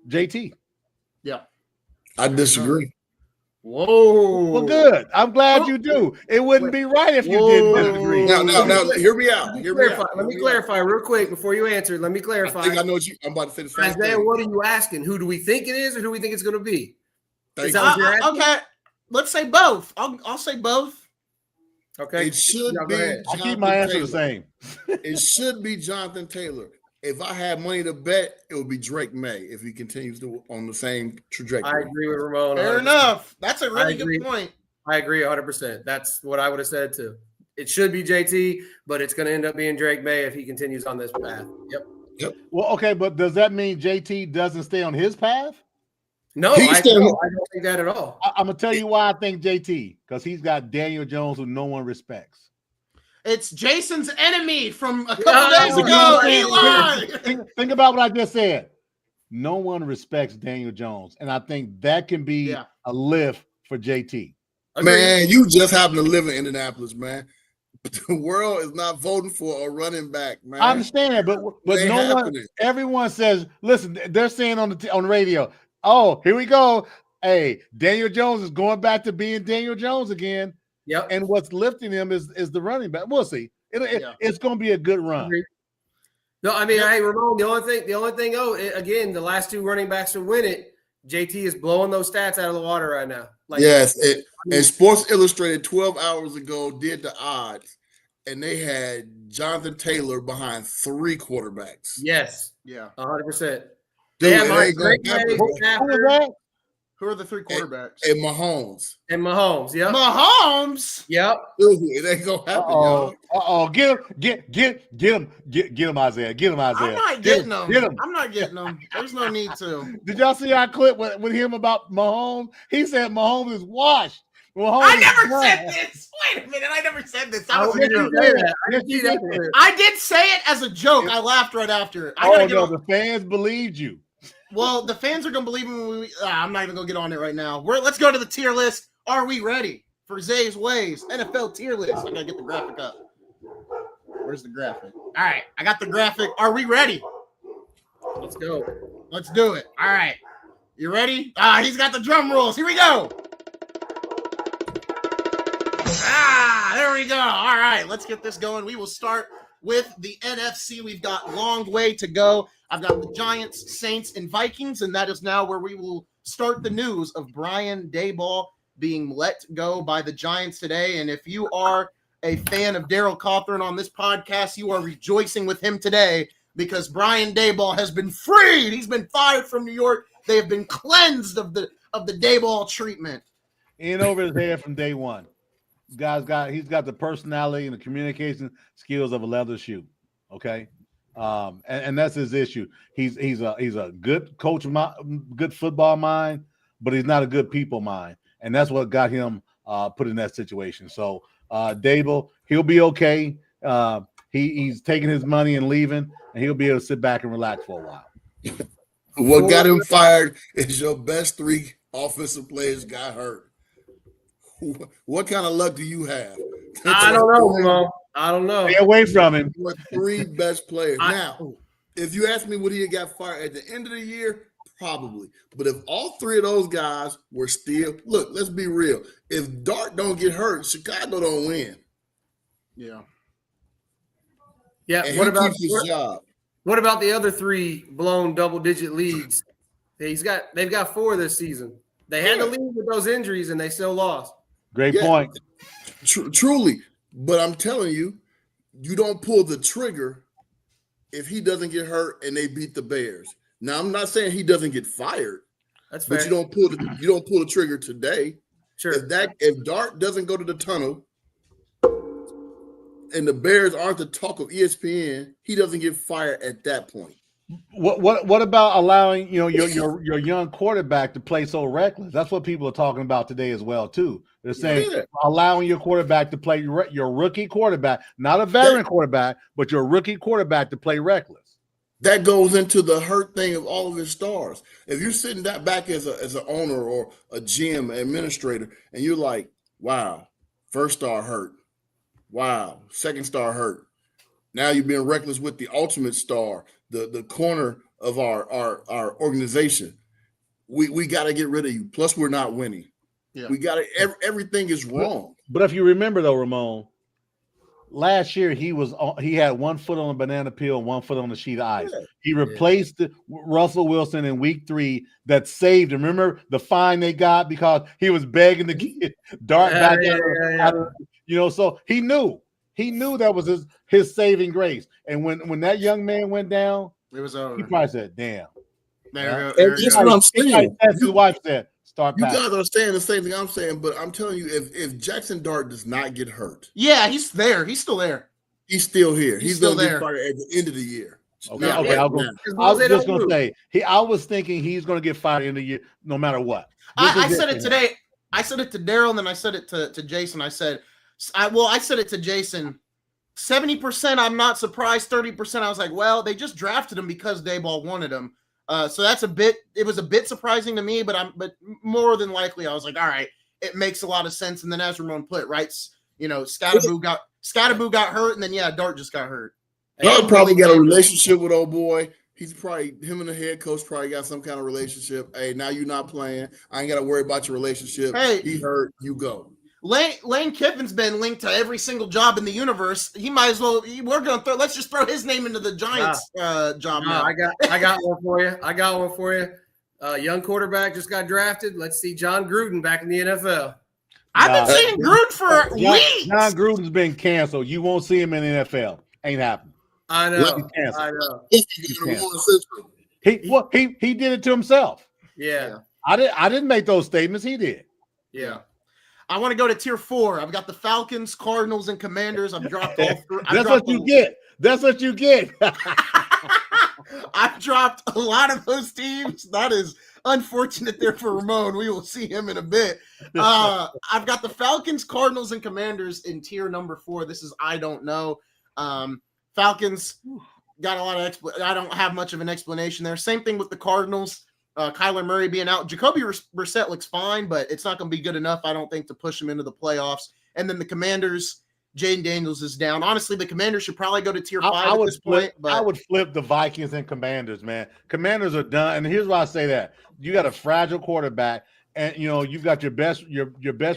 JT. Yeah. I disagree. Whoa. Well, good. I'm glad you do. It wouldn't be right if you didn't disagree. Now, hear me out. Let me clarify real quick before you answer. Let me clarify. I think I know what I'm about to finish. Isaiah, what are you asking? Who do we think it is, or who do we think it's going to be? Okay. Let's say both. I'll say both. Okay. It should be. I'll keep my answer the same. It should be Jonathan Taylor. If I had money to bet, it would be Drake May if he continues on the same trajectory. I agree with Ramon. Fair enough. That's a really good point. I agree 100%. That's what I would have said too. It should be JT, but it's going to end up being Drake May if he continues on this path. Yep. Well, okay, but does that mean JT doesn't stay on his path? No, I don't think that at all. I'm going to tell you why I think JT, because he's got Daniel Jones, who no one respects. It's Jason's enemy from a couple days ago, Eli. Think about what I just said. No one respects Daniel Jones, and I think that can be a lift for JT. Man, you just happen to live in Indianapolis, man. The world is not voting for a running back, man. I understand that, but no one. Everyone says, listen, they're saying on the radio, oh, here we go. Hey, Daniel Jones is going back to being Daniel Jones again. Yep. And what's lifting him is the running back. We'll see. It's going to be a good run. No, I mean, hey, Ramon, the only thing, again, the last two running backs to win it, JT is blowing those stats out of the water right now. Yes. And Sports Illustrated 12 hours ago did the odds, and they had Jonathan Taylor behind 3 quarterbacks. Yes. Yeah. 100%. Who are the 3 quarterbacks? And Mahomes. Yep. Mahomes. Yep. It ain't gonna happen, y'all. Get him, Isaiah. Get him, Isaiah. I'm not getting them. I'm not getting them. There's no need to. Did y'all see our clip with him about Mahomes? He said Mahomes is washed. Well, I never said this. Wait a minute. I never said this. That was a joke. I did say it as a joke. I laughed right after. The fans believed you. Well, the fans are going to believe me. I'm not even going to get on it right now. Let's go to the tier list. Are we ready for Zay's Ways NFL tier list? I got to get the graphic up. Where's the graphic? All right. I got the graphic. Are we ready? Let's go. Let's do it. All right. You ready? He's got the drum rolls. Here we go. There we go. All right. Let's get this going. We will start with the NFC. We've got a long way to go. I've got the Giants, Saints, and Vikings, and that is now where we will start the news of Brian Daboll being let go by the Giants today. And if you are a fan of Darrell Cawthorn on this podcast, you are rejoicing with him today because Brian Daboll has been freed. He's been fired from New York. They have been cleansed of the Daboll treatment. In over his head from day one. He's got the personality and the communication skills of a leather shoe. Okay. And that's his issue. He's a good coach, good football mind, but he's not a good people mind. And that's what got him put in that situation. So Daboll, he'll be okay. He's taking his money and leaving, and he'll be able to sit back and relax for a while. What got him fired is your best 3 offensive players got hurt. What kind of luck do you have? I don't know, Mo. I don't know. Stay away from him. Your 3 best players. Now, if you ask me would he have got fired at the end of the year, probably. But if all 3 of those guys were still – look, let's be real. If Dart don't get hurt, Chicago don't win. Yeah. Yeah. And What he about keeps his job? What about the other 3 blown double-digit leads? They've got 4 this season. They had to leave with those injuries, and they still lost. Great point. Truly. But I'm telling you, you don't pull the trigger if he doesn't get hurt and they beat the Bears. Now, I'm not saying he doesn't get fired. That's fair. But you don't pull the trigger today. Sure. If Dart doesn't go to the tunnel and the Bears aren't the talk of ESPN, he doesn't get fired at that point. What about allowing your young quarterback to play so reckless? That's what people are talking about today as well too. They're saying allowing your quarterback to play your rookie quarterback, not a veteran quarterback, but your rookie quarterback to play reckless. That goes into the hurt thing of all of his stars. If you're sitting that back as an owner or a GM administrator, and you're like, wow, first star hurt. Wow, second star hurt. Now you're being reckless with the ultimate star, the corner of our organization. We got to get rid of you. Plus, we're not winning. Yeah. We got to. Everything is wrong. But if you remember, though, Ramon, last year he had 1 foot on a banana peel, 1 foot on a sheet of ice. Yeah. He replaced Russell Wilson in week 3. That saved him. Remember the fine they got because he was begging to get Dart back out of, so he knew that was his saving grace. And when that young man went down, it was over. He probably said, "Damn." That's what I'm saying. His wife said, "Start." You guys are saying the same thing I'm saying, but I'm telling you, if Jackson Dart does not get hurt, he's there. He's still there. He's still here. He's still there. Get fired at the end of the year. Okay. I was just going to say, I was thinking he's going to get fired in the year, no matter what. I said it today. I said it to Darrell, and then I said it to Jason. I said it to Jason. 70%, I'm not surprised. 30%, I was like, well, they just drafted him because Daboll wanted him. So it was a bit surprising to me, but more than likely, I was like, all right, it makes a lot of sense. And then as Ramon put, right, Scatterboo got hurt, and then Dart just got hurt. Dart probably got a relationship with old boy. Him and the head coach probably got some kind of relationship. Hey, now you're not playing. I ain't got to worry about your relationship. Hey, he hurt, you go. Lane Kiffin's been linked to every single job in the universe. He might as well. Let's just throw his name into the Giants job now. I got one for you. Young quarterback just got drafted. Let's see John Gruden back in the NFL. I've been seeing Gruden for weeks. John Gruden's been canceled. You won't see him in the NFL. Ain't happening. I know. He did it to himself. Yeah. I didn't make those statements. He did. Yeah. I want to go to tier 4. I've got the Falcons, Cardinals, and Commanders. I've dropped all three. That's what you get. I've dropped a lot of those teams. That is unfortunate there for Ramon. We will see him in a bit. I've got the Falcons, Cardinals, and Commanders in tier number 4. This is I don't know. Falcons got a lot of I don't have much of an explanation there. Same thing with the Cardinals. Kyler Murray being out. Jacoby Brissett looks fine, but it's not going to be good enough, I don't think, to push him into the playoffs. And then the Commanders, Jaden Daniels is down. Honestly, the Commanders should probably go to tier 5 at this point. But I would flip the Vikings and Commanders, man. Commanders are done. And here's why I say that. You got a fragile quarterback, and you've got your best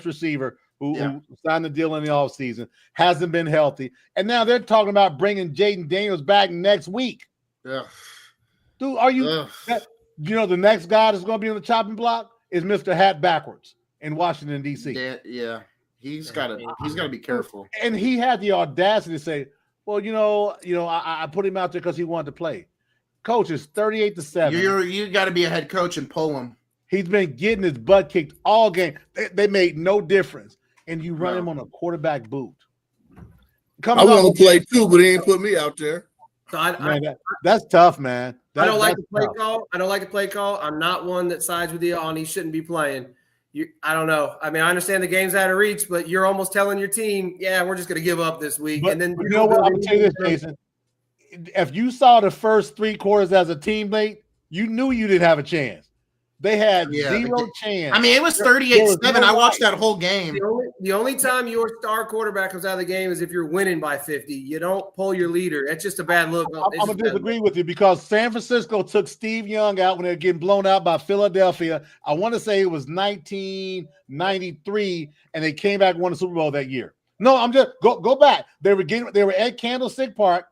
receiver who signed the deal in the offseason, hasn't been healthy. And now they're talking about bringing Jaden Daniels back next week. Yeah. Dude, are you the next guy that's going to be on the chopping block is Mr. Hat Backwards in Washington, D.C. Yeah. He's got to be careful. And he had the audacity to say, well, I put him out there because he wanted to play. Coach is 38-7. You got to be a head coach and pull him. He's been getting his butt kicked all game. They made no difference. And you run him on a quarterback boot. I want to play too, but he ain't put me out there. So that's tough, man. I don't like the play call. I don't like the play call. I'm not one that sides with you on he shouldn't be playing. I don't know. I mean, I understand the game's out of reach, but you're almost telling your team, yeah, we're just going to give up this week. But, and then you know what? I'm going to tell you this, Jason. If you saw the first 3 quarters as a teammate, you knew you didn't have a chance. They had zero chance. I mean, it was 38-7. I watched that whole game. The only time your star quarterback comes out of the game is if you're winning by 50. You don't pull your leader. That's just a bad look. I'm going to disagree with you because San Francisco took Steve Young out when they were getting blown out by Philadelphia. I want to say it was 1993, and they came back and won the Super Bowl that year. No, I'm just go back. They were at Candlestick Park.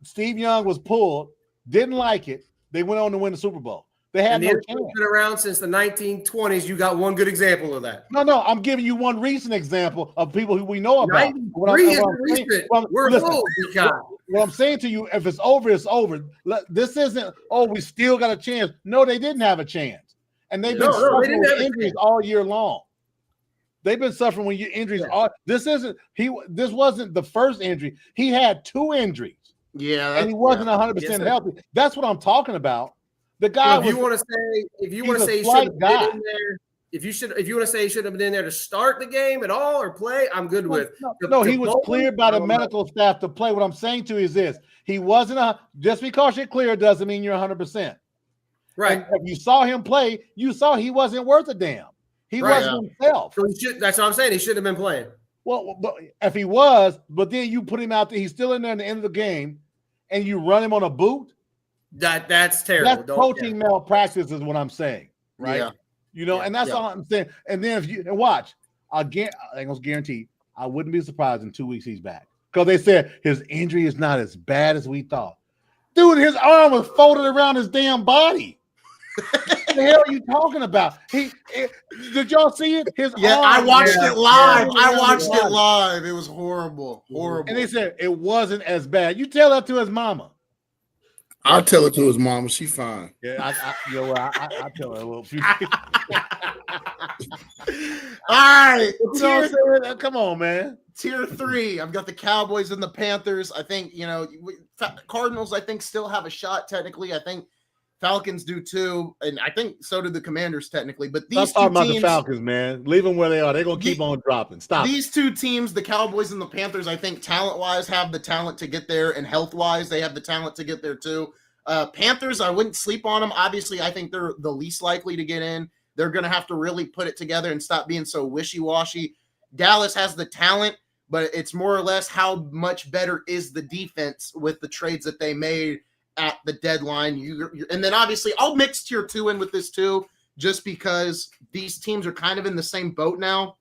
Steve Young was pulled, didn't like it. They went on to win the Super Bowl. They had no chance. Been around since the 1920s. You got one good example of that. No. I'm giving you one recent example of people who we know about. What I'm saying to you, if it's over, it's over. This isn't, we still got a chance. No, they didn't have a chance. And they've been suffering with injuries all year long. They've been suffering with injuries. This wasn't the first injury. He had 2 injuries. Yeah. And he wasn't 100% healthy. That's what I'm talking about. The guy. If you want to say he should have been in there, if you want to say he should have been in there to start the game at all or play, I'm good with. No, he was cleared by the medical staff to play. What I'm saying to you is this: he wasn't just because you're clear doesn't mean you're 100%. Right. And if you saw him play, you saw he wasn't worth a damn. He wasn't himself. So that's what I'm saying. He should have been playing. Well, but if he was, but then you put him out there, he's still in there at the end of the game, and you run him on a boot. That's terrible. That's coaching malpractice is what I'm saying, right? Yeah. And that's all I'm saying. And then if you watch, I ain't gonna guarantee I wouldn't be surprised in 2 weeks he's back because they said his injury is not as bad as we thought. Dude, his arm was folded around his damn body. What the hell are you talking about? Did y'all see it? I watched it live. It live. It was horrible. And they said it wasn't as bad. You tell that to his mama. I'll tell it to his mama. She fine. Yeah, I tell her a little few. All right. Come on, man. Tier 3. I've got the Cowboys and the Panthers. I think, Cardinals, I think, still have a shot technically. I think Falcons do too. And I think so do the Commanders technically. But these two teams. About the Falcons, man. Leave them where they are. They're going to keep on dropping. Stop. These 2 teams, the Cowboys and the Panthers, I think talent-wise have the talent to get there. And health-wise, they have the talent to get there too. Panthers, I wouldn't sleep on them. Obviously, I think they're the least likely to get in. They're going to have to really put it together and stop being so wishy-washy. Dallas has the talent, but it's more or less how much better is the defense with the trades that they made at the deadline. And then obviously I'll mix tier 2 in with this too, just because these teams are kind of in the same boat now.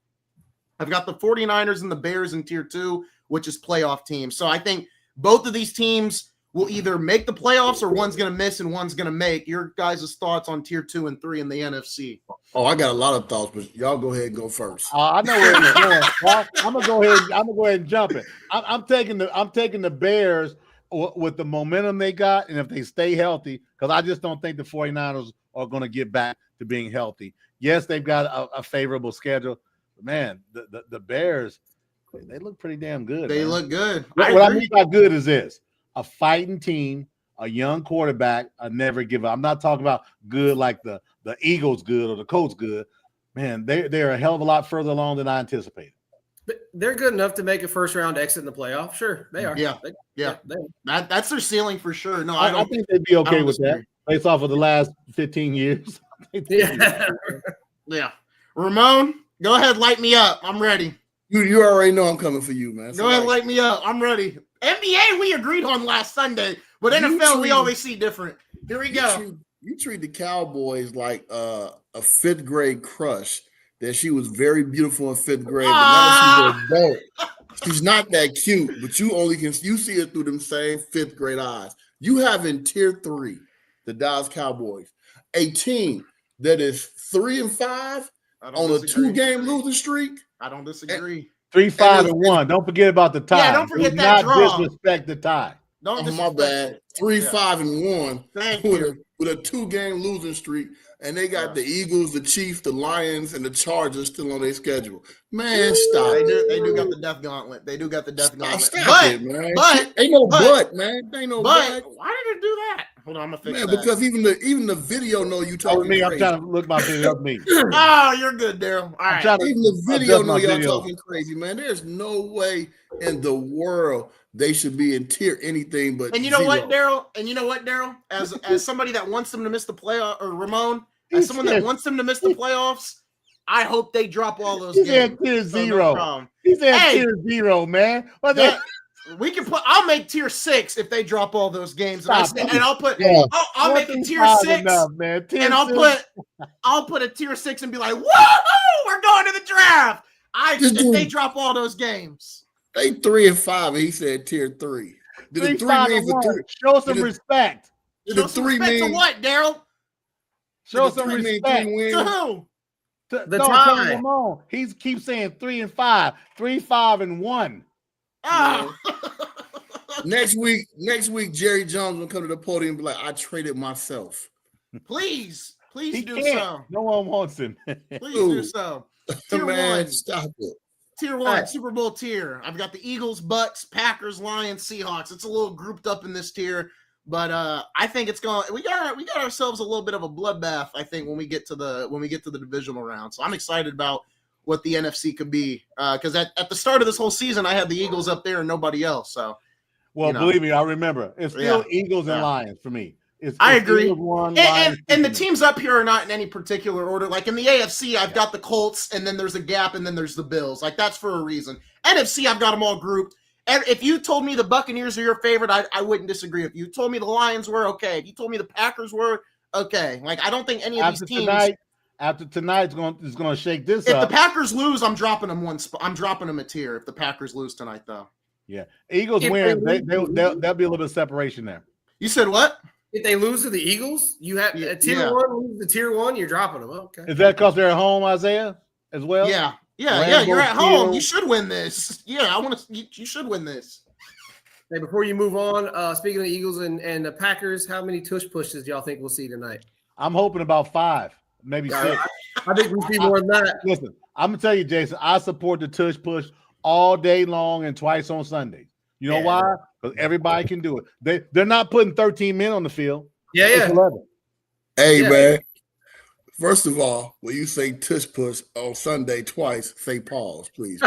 I've got the 49ers and the Bears in tier 2, which is playoff teams. So I think both of these teams will either make the playoffs or one's going to miss and one's going to make. Your guys' thoughts on tier 2 and 3 in the NFC? Oh, I got a lot of thoughts, but y'all go ahead and go first. I know where you're going. I'm gonna go ahead and jump it. I'm taking the Bears with the momentum they got, and if they stay healthy, because I just don't think the 49ers are going to get back to being healthy. Yes, they've got a favorable schedule, but man, the Bears, they look pretty damn good. They look good. What I mean by good is this: a fighting team a young quarterback, a never give up. I'm not talking about good like the Eagles good or the Colts good. Man, they're a hell of a lot further along than I anticipated. But they're good enough to make a first-round exit in the playoff. Sure, they are. Yeah. They That's their ceiling for sure. No, I think they'd be okay with that based off of the last 15 years. Yeah. Ramon, go ahead, light me up. I'm ready. You already know I'm coming for you, man. Go ahead, light me up. I'm ready. NBA, we agreed on last Sunday, but NFL, we always see different. Here we go. You treat the Cowboys like a fifth grade crush. That she was very beautiful in fifth grade, but now she's an adult. She's not that cute, but you see it through them same fifth grade eyes. You have in tier 3 the Dallas Cowboys, a team that is 3-5 on a 2-game losing streak. I don't disagree. 3-5-1. Don't forget about the tie. Yeah, don't forget that draw. Disrespect the tie. Don't my bad. 3-5-1. Thank you. With a 2-game losing streak, and they got the Eagles, the Chiefs, the Lions, and the Chargers still on their schedule. Man, stop. They do got the death gauntlet. They do got the death gauntlet. Stop it, man. Ain't no but, man. Ain't no but. Why did it do that? Hold on, I'm gonna fix that. Because even the video know you talking crazy. I'm trying to look my video up me. Oh, you're good, Darrell. All right. Even the video know y'all talking crazy, man. There's no way in the world they should be in tier anything but. And you know what, Darrell? As somebody that wants them to miss the playoff, or Ramon, as someone that wants them to miss the playoffs, I hope they drop all those games. He's at tier 0. He's at tier 0, man. We can put. I'll make tier 6 if they drop all those games, and I'll put. Yeah. I'll make a tier 6, enough, man. And I'll put a tier 6 and be like, "Whoa, we're going to the draft." If they drop all those games, they 3-5, and he said tier 3. Did 3-5-1. Show some respect. Did the 3 mean to what, Darrell? Show some respect to who? The tie. He keeps saying 3-5, 3-5-1. Oh. Next week, Jerry Jones will come to the podium and be like, "I traded myself." Please He do can't. so. No one wants him. Please do so. Tier Man, 1. stop it. Tier 1, Super Bowl tier. I've got the Eagles, Bucks, Packers, Lions, Seahawks. It's a little grouped up in this tier, but I think it's going. We got ourselves a little bit of a bloodbath. I think when we get to the divisional round. So I'm excited about what the NFC could be, because at the start of this whole season, I had the Eagles up there and nobody else. So, believe me, I remember. It's still Eagles and Lions for me. I agree. Eagles, and the teams up here are not in any particular order. Like in the AFC, I've got the Colts, and then there's a gap, and then there's the Bills. Like that's for a reason. NFC, I've got them all grouped. And if you told me the Buccaneers are your favorite, I wouldn't disagree. If you told me the Lions were, okay. If you told me the Packers were, okay. Like I don't think any of these teams. After tonight, it's going to shake this up. If the Packers lose, I'm dropping them one spot. I'm dropping them a tier if the Packers lose tonight, though. Yeah. Eagles win. There'll be a little bit of separation there. You said what? If they lose to the Eagles, you have a tier 1, lose the tier 1, you're dropping them. Okay. Is that because they're at home, Isaiah, as well? Yeah. You're at home. You should win this. Yeah, you should win this. Hey, before you move on, speaking of the Eagles and the Packers, how many tush pushes do y'all think we'll see tonight? I'm hoping about 5. Maybe 6. I think we see more than that. Listen, I'm gonna tell you, Jason. I support the tush push all day long and twice on Sundays. You know why? Because everybody can do it. They're not putting 13 men on the field. Yeah. Hey, man. First of all, when you say tush push on Sunday twice, say pause, please.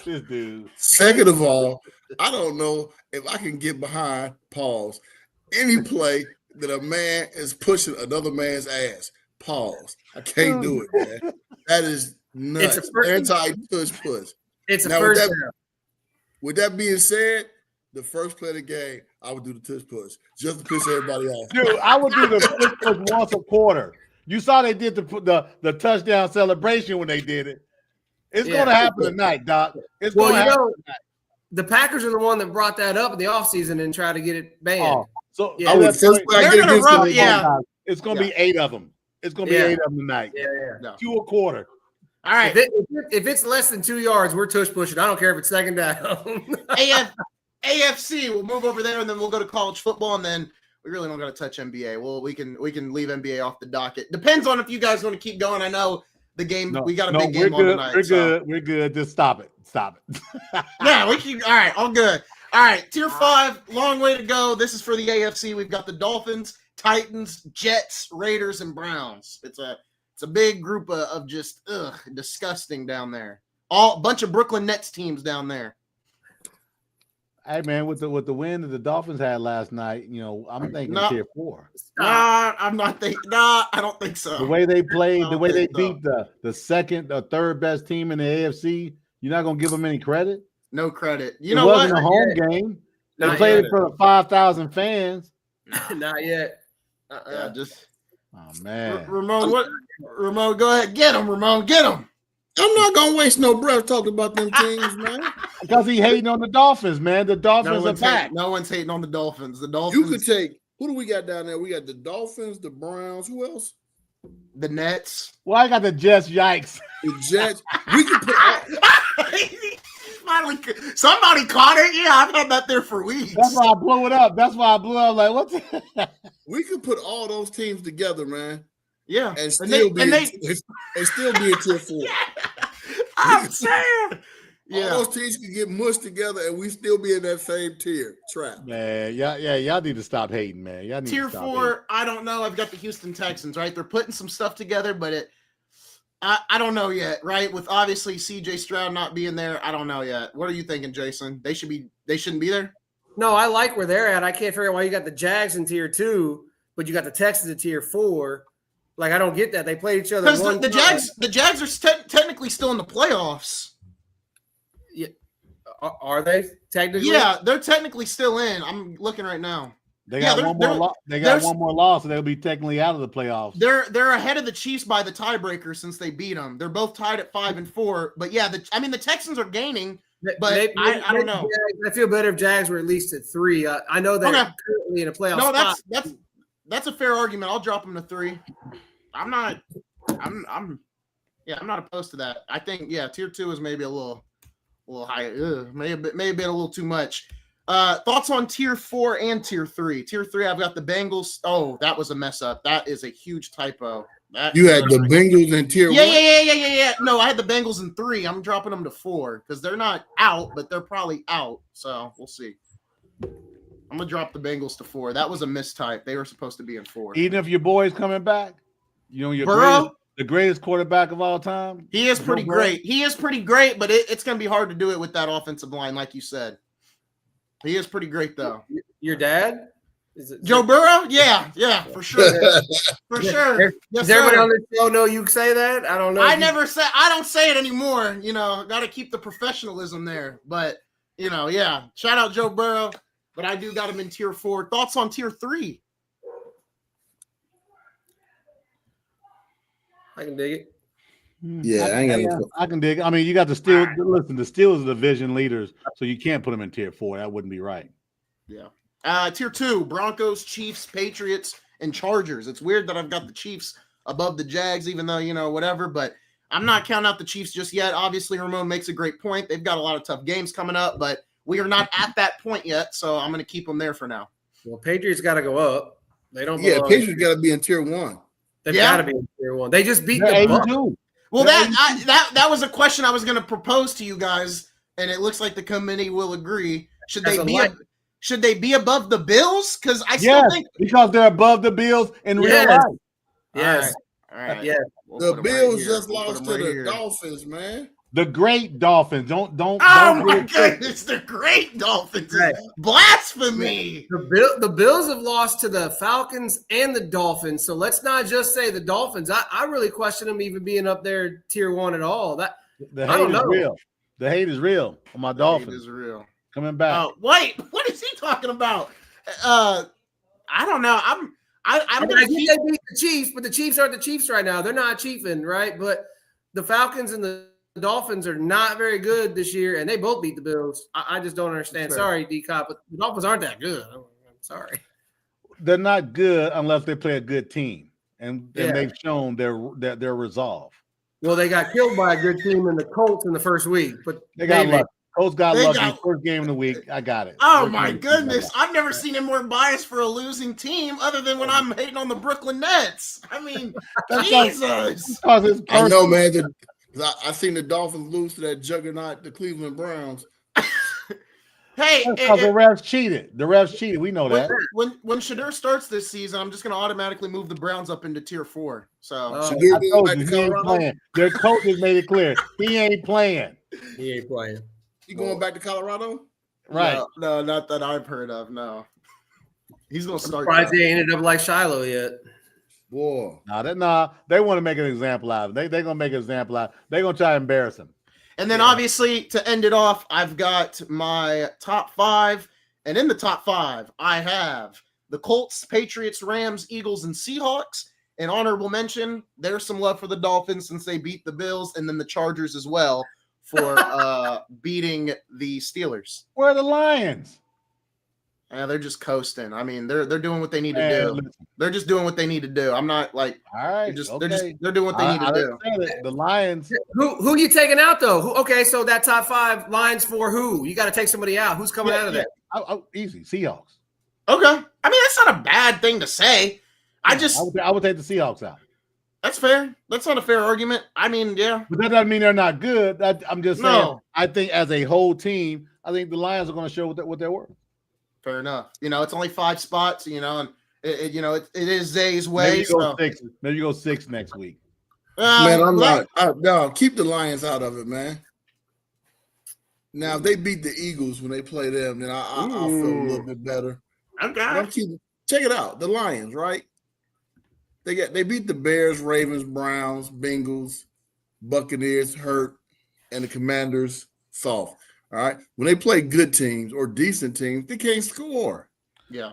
This dude. Second of all, I don't know if I can get behind pause any play that a man is pushing another man's ass. Pause. I can't do it, man. That is nuts. It's anti-tush push. It's a first down. With that being said, the first play of the game, I would do the tush push just to piss everybody off. Dude, I would do the tush push once a quarter. You saw they did the touchdown celebration when they did it. It's going to happen tonight, Doc. It's going to happen tonight. The Packers are the one that brought that up in the offseason and tried to get it banned. So yeah, it's going to be 8 of them. It's going to be 8 of them tonight. Yeah. 2 a quarter. All right. If it's less than 2 yards, we're tush pushing. I don't care if it's second down. AFC, we'll move over there, and then we'll go to college football, and then we really don't got to touch NBA. Well, we can leave NBA off the docket. Depends on if you guys want to keep going. I know the game. We got a big game on tonight. We're good. Just stop it. Yeah, we can. All right, all good. All right, tier 5, long way to go. This is for the AFC. We've got the Dolphins, Titans, Jets, Raiders, and Browns. It's a big group of just disgusting down there. All bunch of Brooklyn Nets teams down there. Hey man, with the win that the Dolphins had last night, I'm thinking tier 4. I'm not thinking. I don't think so. The way they played, the way they beat the second or third best team in the AFC, you're not gonna give them any credit. No credit. It wasn't a home game. They played it for 5,000 fans. Not yet. Yeah, just. Oh man, Ramon, Ramon, go ahead, get him, Ramon, get him. I'm not gonna waste no breath talking about them teams, man. Because he hating on the Dolphins, man. The Dolphins are back. No one's hating on the Dolphins. The Dolphins. You could take who do we got down there? We got the Dolphins, the Browns. Who else? The Nets. Well, I got the Jets. Yikes. The Jets. We could put. Finally, somebody caught it. Yeah, I've had that there for weeks. That's why I blew it up. Like, what? We could put all those teams together, man. Yeah, and still be in tier 4. I'm saying. Yeah, all those teams could get mushed together, and we still be in that same tier trap. Man, y'all need to stop hating, man. Y'all need tier to stop 4. hating. I don't know. I've got the Houston Texans. Right, they're putting some stuff together, but I don't know yet. Right, with obviously CJ Stroud not being there, I don't know yet. What are you thinking, Jason? They shouldn't be there. No, I like where they're at. I can't figure out why you got the Jags in tier 2, but you got the Texans in tier 4. Like, I don't get that. They played each other. Because the Jags are technically still in the playoffs. Yeah, are they technically? Yeah, they're technically still in. I'm looking right now. They got one more. They got one more loss, so they'll be technically out of the playoffs. They're ahead of the Chiefs by the tiebreaker since they beat them. They're both tied at 5-4. But yeah, the Texans are gaining. But I don't know. I feel better if Jags were at least at 3. I know they're currently in a playoff. No, that's a fair argument. I'll drop them to 3. I'm not opposed to that. I think tier 2 is maybe a little high. Maybe a bit a little too much. Thoughts on tier 4 and tier 3? Tier 3, I've got the Bengals. Oh, that was a mess up. That is a huge typo. You had the Bengals in tier 1? Yeah. No, I had the Bengals in 3. I'm dropping them to 4 because they're not out, but they're probably out. So we'll see. I'm gonna drop the Bengals to 4. That was a mistype. They were supposed to be in 4. Even if your boy's coming back, your Burrow, the greatest quarterback of all time. He is pretty great. He is pretty great, but it's gonna be hard to do it with that offensive line, like you said. He is pretty great, though. Your dad? Is it Joe Burrow? Yeah, for sure. For sure. Does everybody on this show know you say that? I don't know. I don't say it anymore. Got to keep the professionalism there. But, shout out Joe Burrow. But I do got him in tier 4. Thoughts on tier 3? I can dig it. Yeah, I can dig it. I mean, you got the Steelers. Listen, the Steelers are division leaders, so you can't put them in tier 4. That wouldn't be right. Yeah. Tier 2, Broncos, Chiefs, Patriots, and Chargers. It's weird that I've got the Chiefs above the Jags, even though, whatever. But I'm not counting out the Chiefs just yet. Obviously, Ramon makes a great point. They've got a lot of tough games coming up, but we are not at that point yet, so I'm going to keep them there for now. Well, Patriots got to go up. They don't. Yeah, Patriots got to be in tier 1. They've got to be in tier 1. They just beat the Bucs. Well, that was a question I was going to propose to you guys, and it looks like the committee will agree. Should they be above the Bills? Because I still think because they're above the Bills in real life. Yes. All right. Yeah. The Bills just lost to the Dolphins, man. The great Dolphins. Don't. Oh my goodness, the great Dolphins! Right. Blasphemy. The Bills have lost to the Falcons and the Dolphins. So let's not just say the Dolphins. I really question them even being up there tier 1 at all. The hate is real. The hate is real on my Dolphins. The hate is real. Coming back. Wait, what is he talking about? I don't know. I think they beat the Chiefs, but the Chiefs aren't the Chiefs right now. They're not chiefing, right? But the Falcons and the Dolphins are not very good this year, and they both beat the Bills. I just don't understand. Sorry, D-Cop, but the Dolphins aren't that good. I'm sorry. They're not good unless they play a good team, and they've shown their resolve. Well, they got killed by a good team in the Colts in the first week, but they got lucky. Colts got lucky first game of the week. I got it. Oh, my goodness. I've never seen him more biased for a losing team other than when I'm hating on the Brooklyn Nets. I mean, Jesus. I know, man. I seen the Dolphins lose to that juggernaut, the Cleveland Browns. Hey, because the refs cheated. The refs cheated. We know that. When Shadur starts this season, I'm just going to automatically move the Browns up into tier 4. So Shadur I going told back you to he ain't Colorado. playing. Their coaches made it clear he ain't playing. He ain't playing. He going back to Colorado? Right? No, not that I've heard of. No, he's going to start. Surprised he ain't ended up like Shiloh yet. Boy, They want to make an example out of him. They're gonna make an example out. They're gonna try to embarrass him. And then obviously to end it off, I've got my top 5, and in the top 5, I have the Colts, Patriots, Rams, Eagles, and Seahawks. An honorable mention, there's some love for the Dolphins since they beat the Bills, and then the Chargers as well for beating the Steelers. Where are the Lions? They're just coasting. I mean, they're doing what they need to do. Listen. They're just doing what they need to do. I'm not like All right. they're doing what they need to do. The Lions. Who you taking out though? Okay, so that top 5 lines for who? You got to take somebody out. Who's coming out of there? Easy Seahawks. Okay. I mean, that's not a bad thing to say. I would take the Seahawks out. That's fair. That's not a fair argument. I mean, yeah. But that doesn't mean they're not good. I'm just saying. No. I think as a whole team, I think the Lions are going to show what they're worth. Fair enough. It's only 5 spots, and it is Zay's way. Maybe you go 6. Maybe you go 6 next week. Man, I'm not. No, keep the Lions out of it, man. Now, if they beat the Eagles when they play them, then I'll feel a little bit better. Okay. Check it out. The Lions, right? They beat the Bears, Ravens, Browns, Bengals, Buccaneers, hurt, and the Commanders, soft. All right. When they play good teams or decent teams, they can't score. Yeah.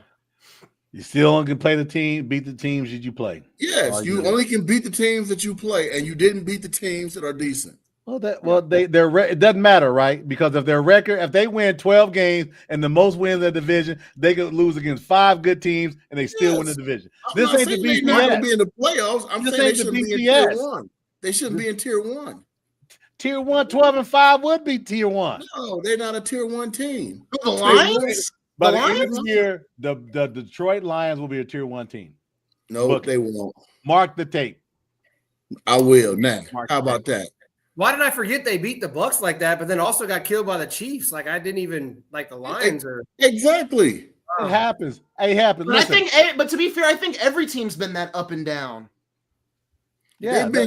You still only can beat the teams that you play. Yes, you only can beat the teams that you play, and you didn't beat the teams that are decent. It doesn't matter, right? Because if their record, if they win 12 games and the most wins in the division, they could lose against 5 good teams and they still win the division. This ain't the BCS. They're not going to be in the playoffs. I'm saying they shouldn't be in tier 1. They shouldn't be in tier 1. Tier 1, 12-5 would be tier 1. No, they're not a tier 1 team. The Lions? By the end of the year, the Detroit Lions will be a tier 1 team. No, they won't. Mark the tape. I will now. How about that? Why did I forget they beat the Bucs like that, but then also got killed by the Chiefs? Like I didn't even like the Lions or exactly. It happens. It happens. But but to be fair, I think every team's been that up and down. Yeah, there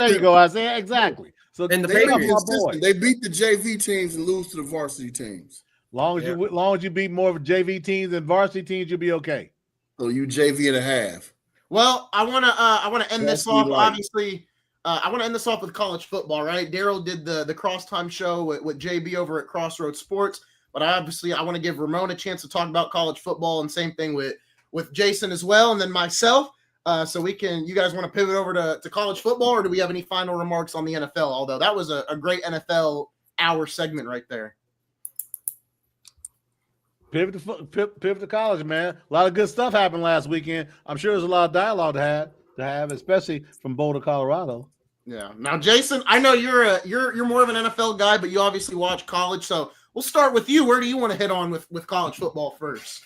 you go, Isaiah. Exactly. So and the Patriots, they beat the JV teams and lose to the varsity teams. Long as you beat more of JV teams than varsity teams, you'll be okay. So you JV and a half. Well, I wanna end this off. Obviously, I want to end this off with college football. Right, Darrell did the cross time show with JB over at Crossroads Sports, but I want to give Ramon a chance to talk about college football, and same thing with Jason as well, and then myself. So you guys want to pivot over to college football, or do we have any final remarks on the NFL? Although that was a great NFL hour segment right there. Pivot to college, man. A lot of good stuff happened last weekend. I'm sure there's a lot of dialogue to have, especially from Boulder, Colorado. Yeah. Now, Jason, I know you're more of an NFL guy, but you obviously watch college. So we'll start with you. Where do you want to hit on with college football first?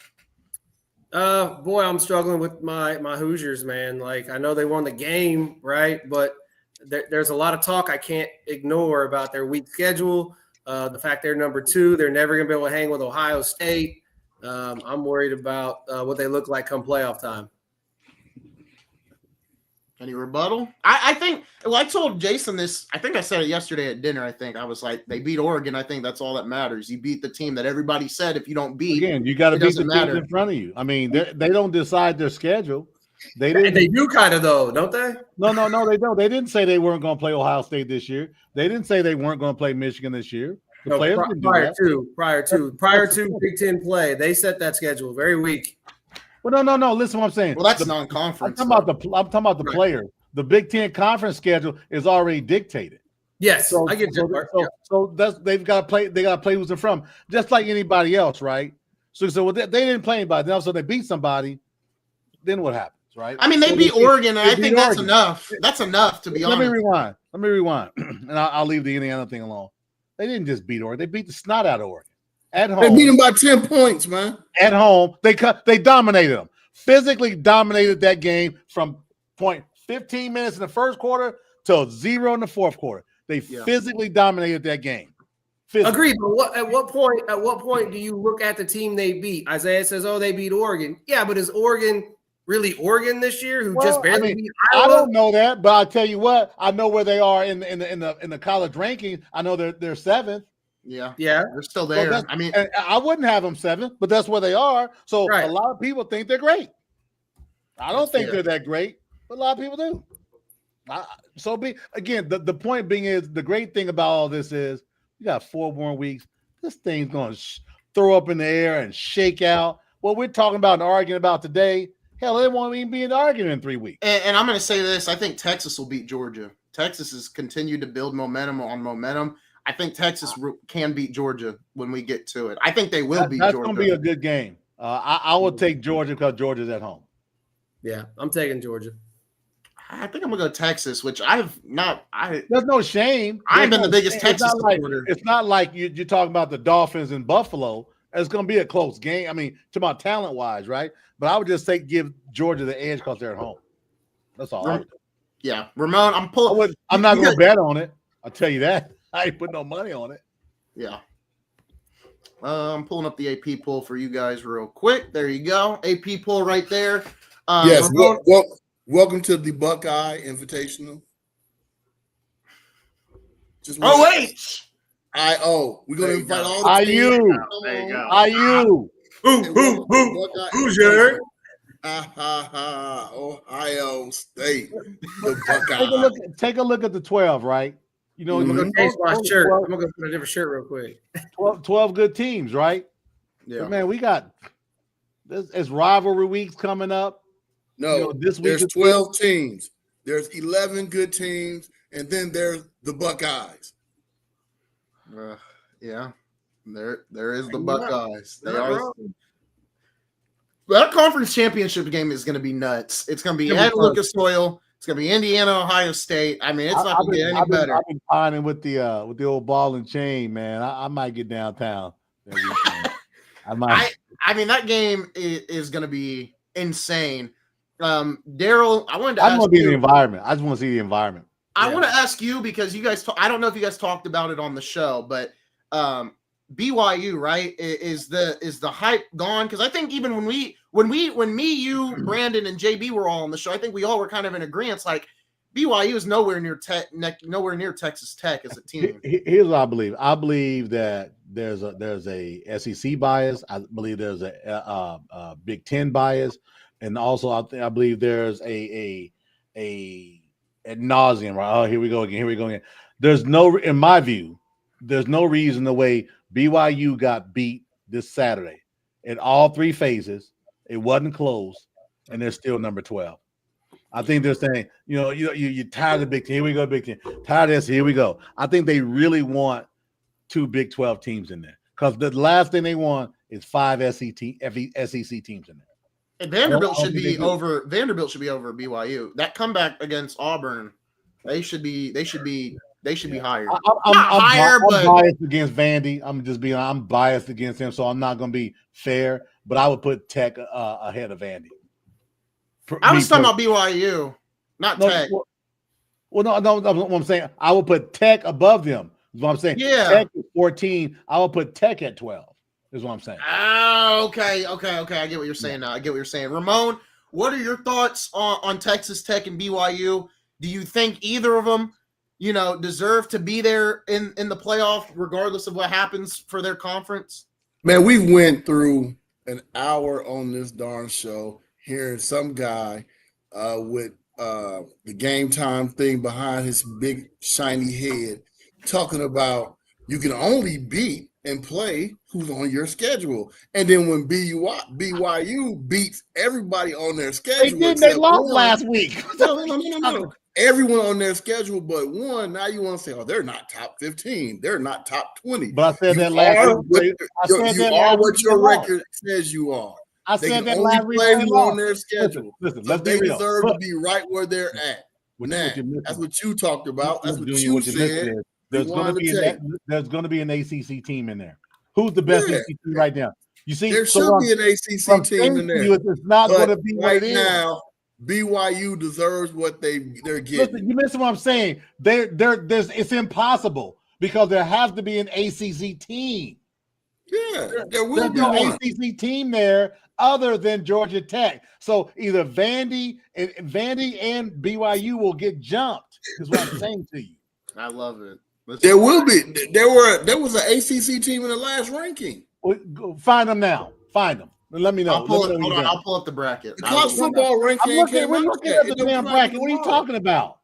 Boy, I'm struggling with my Hoosiers, man. Like I know they won the game, right? But there's a lot of talk I can't ignore about their weak schedule. The fact they're number 2, they're never going to be able to hang with Ohio State. I'm worried about what they look like come playoff time. Any rebuttal? I think, well, I told Jason this. I think I said it yesterday at dinner. I think I was like, they beat Oregon. I think that's all that matters. You beat the team that everybody said if you don't beat. Again, you got to beat the teams in front of you. I mean, they don't decide their schedule. They do kind of though, don't they? No, they don't. They didn't say they weren't going to play Ohio State this year. They didn't say they weren't going to play Michigan this year. Prior to Big Ten play, they set that schedule very weak. Well, no. Listen, what I'm saying. Well, that's non-conference. I'm talking about the players. The Big Ten conference schedule is already dictated. Yes, I get that part. So they've got to play. They got to play who's in front, just like anybody else, right? So they didn't play anybody. Then also they beat somebody. Then what happens, right? I mean, they beat Oregon, and I think that's enough. That's enough to be honest. Let me rewind, and I'll leave the Indiana thing alone. They didn't just beat Oregon. They beat the snot out of Oregon. At home. They beat them by 10 points, man. At home. They dominated them. Physically dominated that game from 15 minutes in the first quarter till 0 in the fourth quarter. They physically dominated that game. Agreed, but at what point do you look at the team they beat? Isaiah says, "Oh, they beat Oregon." Yeah, but is Oregon really Oregon this year? Who just barely beat Iowa? I don't know that, but I'll tell you what. I know where they are in the college ranking. I know they're seventh. Yeah, they're still there. So I wouldn't have them seventh, but that's where they are. So a lot of people think they're great. I don't think they're that great, but a lot of people do. The point being is the great thing about all this is you got 4 more weeks. This thing's going to throw up in the air and shake out. What we're talking about and arguing about today, hell, it won't even be an argument in 3 weeks. And I'm going to say this. I think Texas will beat Georgia. Texas has continued to build momentum on momentum. I think Texas can beat Georgia when we get to it. I think they will beat Georgia. That's going to be a good game. I will take Georgia because Georgia's at home. Yeah, I'm taking Georgia. I think I'm gonna go Texas, which I've not. There's no shame. I've been the biggest Texas supporter. It's not like you're talking about the Dolphins and Buffalo. It's gonna be a close game. I mean, to my talent wise, right? But I would just say give Georgia the edge because they're at home. That's all. Yeah, Ramon, I'm pulling. I'm not gonna bet on it. I'll tell you that. I ain't putting no money on it. Yeah. I'm pulling up the AP poll for you guys real quick. There you go. AP poll right there. Yes. Welcome to the Buckeye Invitational. IO. We're gonna invite all the IU. There you go. IU. Who's your? Ohio State. The Buckeye. Take a look at the 12, right? You know, I'm gonna change my shirt. I'm gonna go put a different shirt real quick. 12 good teams, right? Yeah. But man, we got it's rivalry weeks coming up. No, this week there's 12 teams. There's 11 good teams, and then there's the Buckeyes. Yeah, there is the Buckeyes. They are. That conference championship game is going to be nuts. It's going to be at Lucas Oil. It's going to be Indiana, Ohio State. I mean, it's not going to get any better. I've been pining with the old ball and chain, man. I might get downtown. I might. I mean, that game is going to be insane. Darrell, I wanted to ask you. The environment. I just want to see the environment. I want to ask you because you guys. I don't know if you guys talked about it on the show, but BYU, right? Is the hype gone? Because I think even when me, you, Brandon, and JB were all on the show, I think we all were kind of in agreement. Like BYU is nowhere near Texas Tech as a team. Here's what I believe. I believe that there's a SEC bias. I believe there's a Big Ten bias. And also, I believe there's a ad nauseum, right? Oh, here we go again. In my view, there's no reason the way BYU got beat this Saturday in all 3 phases. It wasn't close, and they're still number 12. I think they're saying, you're tired of the Big Ten. Here we go, Big Ten. Tired of this. Here we go. I think they really want 2 Big 12 teams in there because the last thing they want is 5 SEC teams in there. And Vanderbilt should be over BYU. That comeback against Auburn, they should be higher. I'm biased against Vandy. I'm biased against him, so I'm not going to be fair. But I would put Tech ahead of Vandy. I was talking about BYU, not Tech. No. What I'm saying, I will put Tech above them. Is what I'm saying. Yeah. Tech is 14. I will put Tech at 12. Is what I'm saying. Oh, okay. I get what you're saying now. I get what you're saying. Ramon, what are your thoughts on Texas Tech and BYU? Do you think either of them, deserve to be there in the playoff, regardless of what happens for their conference? Man, we went through an hour on this darn show hearing some guy with the game time thing behind his big shiny head talking about you can only beat and play who's on your schedule. And then when BYU beats everybody on their schedule. They lost last week. No. Everyone on their schedule but one. Now you want to say, oh, they're not top 15. They're not top 20. But I said that last week. You are what your record says you are. I said that last week. Play who on their schedule. Listen, so they deserve to be right where they're at. Now, that's what you talked about. That's what you said. There's going to be an ACC team in there. Who's the best ACC right now? You see, there should be an ACC team in there. It's not going to be right now. BYU deserves what they're getting. Listen, you missed what I'm saying. It's impossible because there has to be an ACC team. Yeah, there will There's be no one. ACC team there other than Georgia Tech. So either Vandy and BYU will get jumped. Is what I'm saying to you. I love it. There will be. There was an ACC team in the last ranking. Go find them now. Find them. Let me know. I'll pull it. I'll pull up the bracket. The college football ranking. We're looking at the damn bracket. What are you talking about?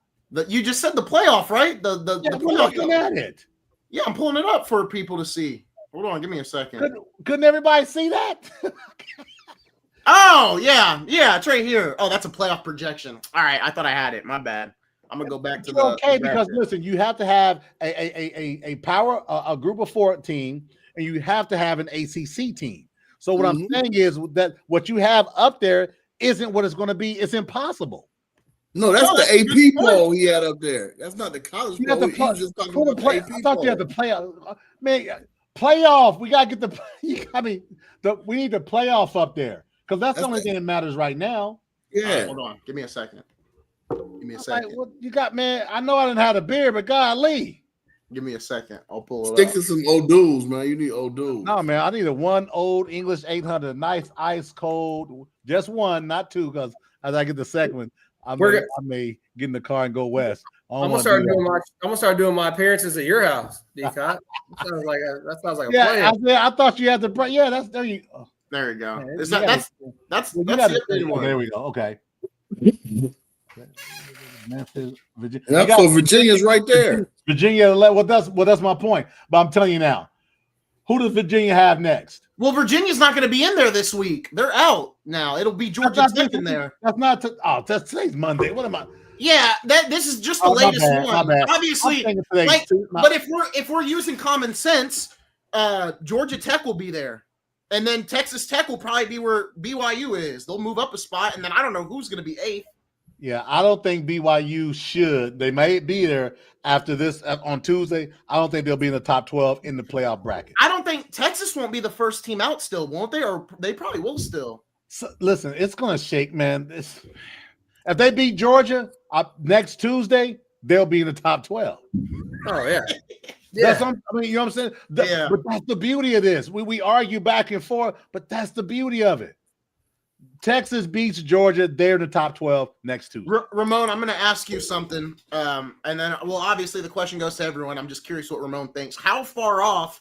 You just said the playoff, right? The we're looking at it. Yeah, I'm pulling it up for people to see. Hold on, give me a second. Couldn't everybody see that? Oh, yeah, it's right here. Oh, that's a playoff projection. All right, I thought I had it. My bad. I'm gonna go back to the because listen, you have to have a group of 4 team, and you have to have an ACC team. So what I'm saying is that what you have up there isn't what it's going to be. It's impossible. No, that's the AP poll he had up there. That's not the college poll. I thought you had to play. Man, playoff. We gotta get the. We need the playoff up there because that's the only thing that matters right now. Yeah. Right, hold on. Give me a second. Like, what you got, man? I know I didn't have a beer, but golly. Give me a second. I'll pull it Stick up. to some old dudes, man. You need old dudes. No, man. I need a one old English 800, nice ice cold, just one, not two, because as I get the second one, I may get in the car and go west. I'm gonna start doing my appearances at your house, D-Cot. That sounds like a plan. I thought you had to. Yeah, that's there. There you go. Man, that's there we go. Okay. Memphis, Virginia. So Virginia's right there. Virginia. Well, that's my point. But I'm telling you now, who does Virginia have next? Well, Virginia's not going to be in there this week. They're out now. It'll be Georgia Tech in there. That's not. That's today's Monday. What am I? Yeah, this is just the latest one. Obviously, but if we're using common sense, Georgia Tech will be there, and then Texas Tech will probably be where BYU is. They'll move up a spot, and then I don't know who's going to be 8th. Yeah, I don't think BYU should. They may be there after this on Tuesday. I don't think they'll be in the top 12 in the playoff bracket. I don't think Texas won't be the first team out still, won't they? Or they probably will still. So, listen, it's going to shake, man. If they beat Georgia next Tuesday, they'll be in the top 12. Oh, yeah. You know what I'm saying? But that's the beauty of this. We argue back and forth, but that's the beauty of it. Texas beats Georgia. They're in the top 12 next Tuesday. Ramon, I'm going to ask you something. And then, obviously the question goes to everyone. I'm just curious what Ramon thinks. How far off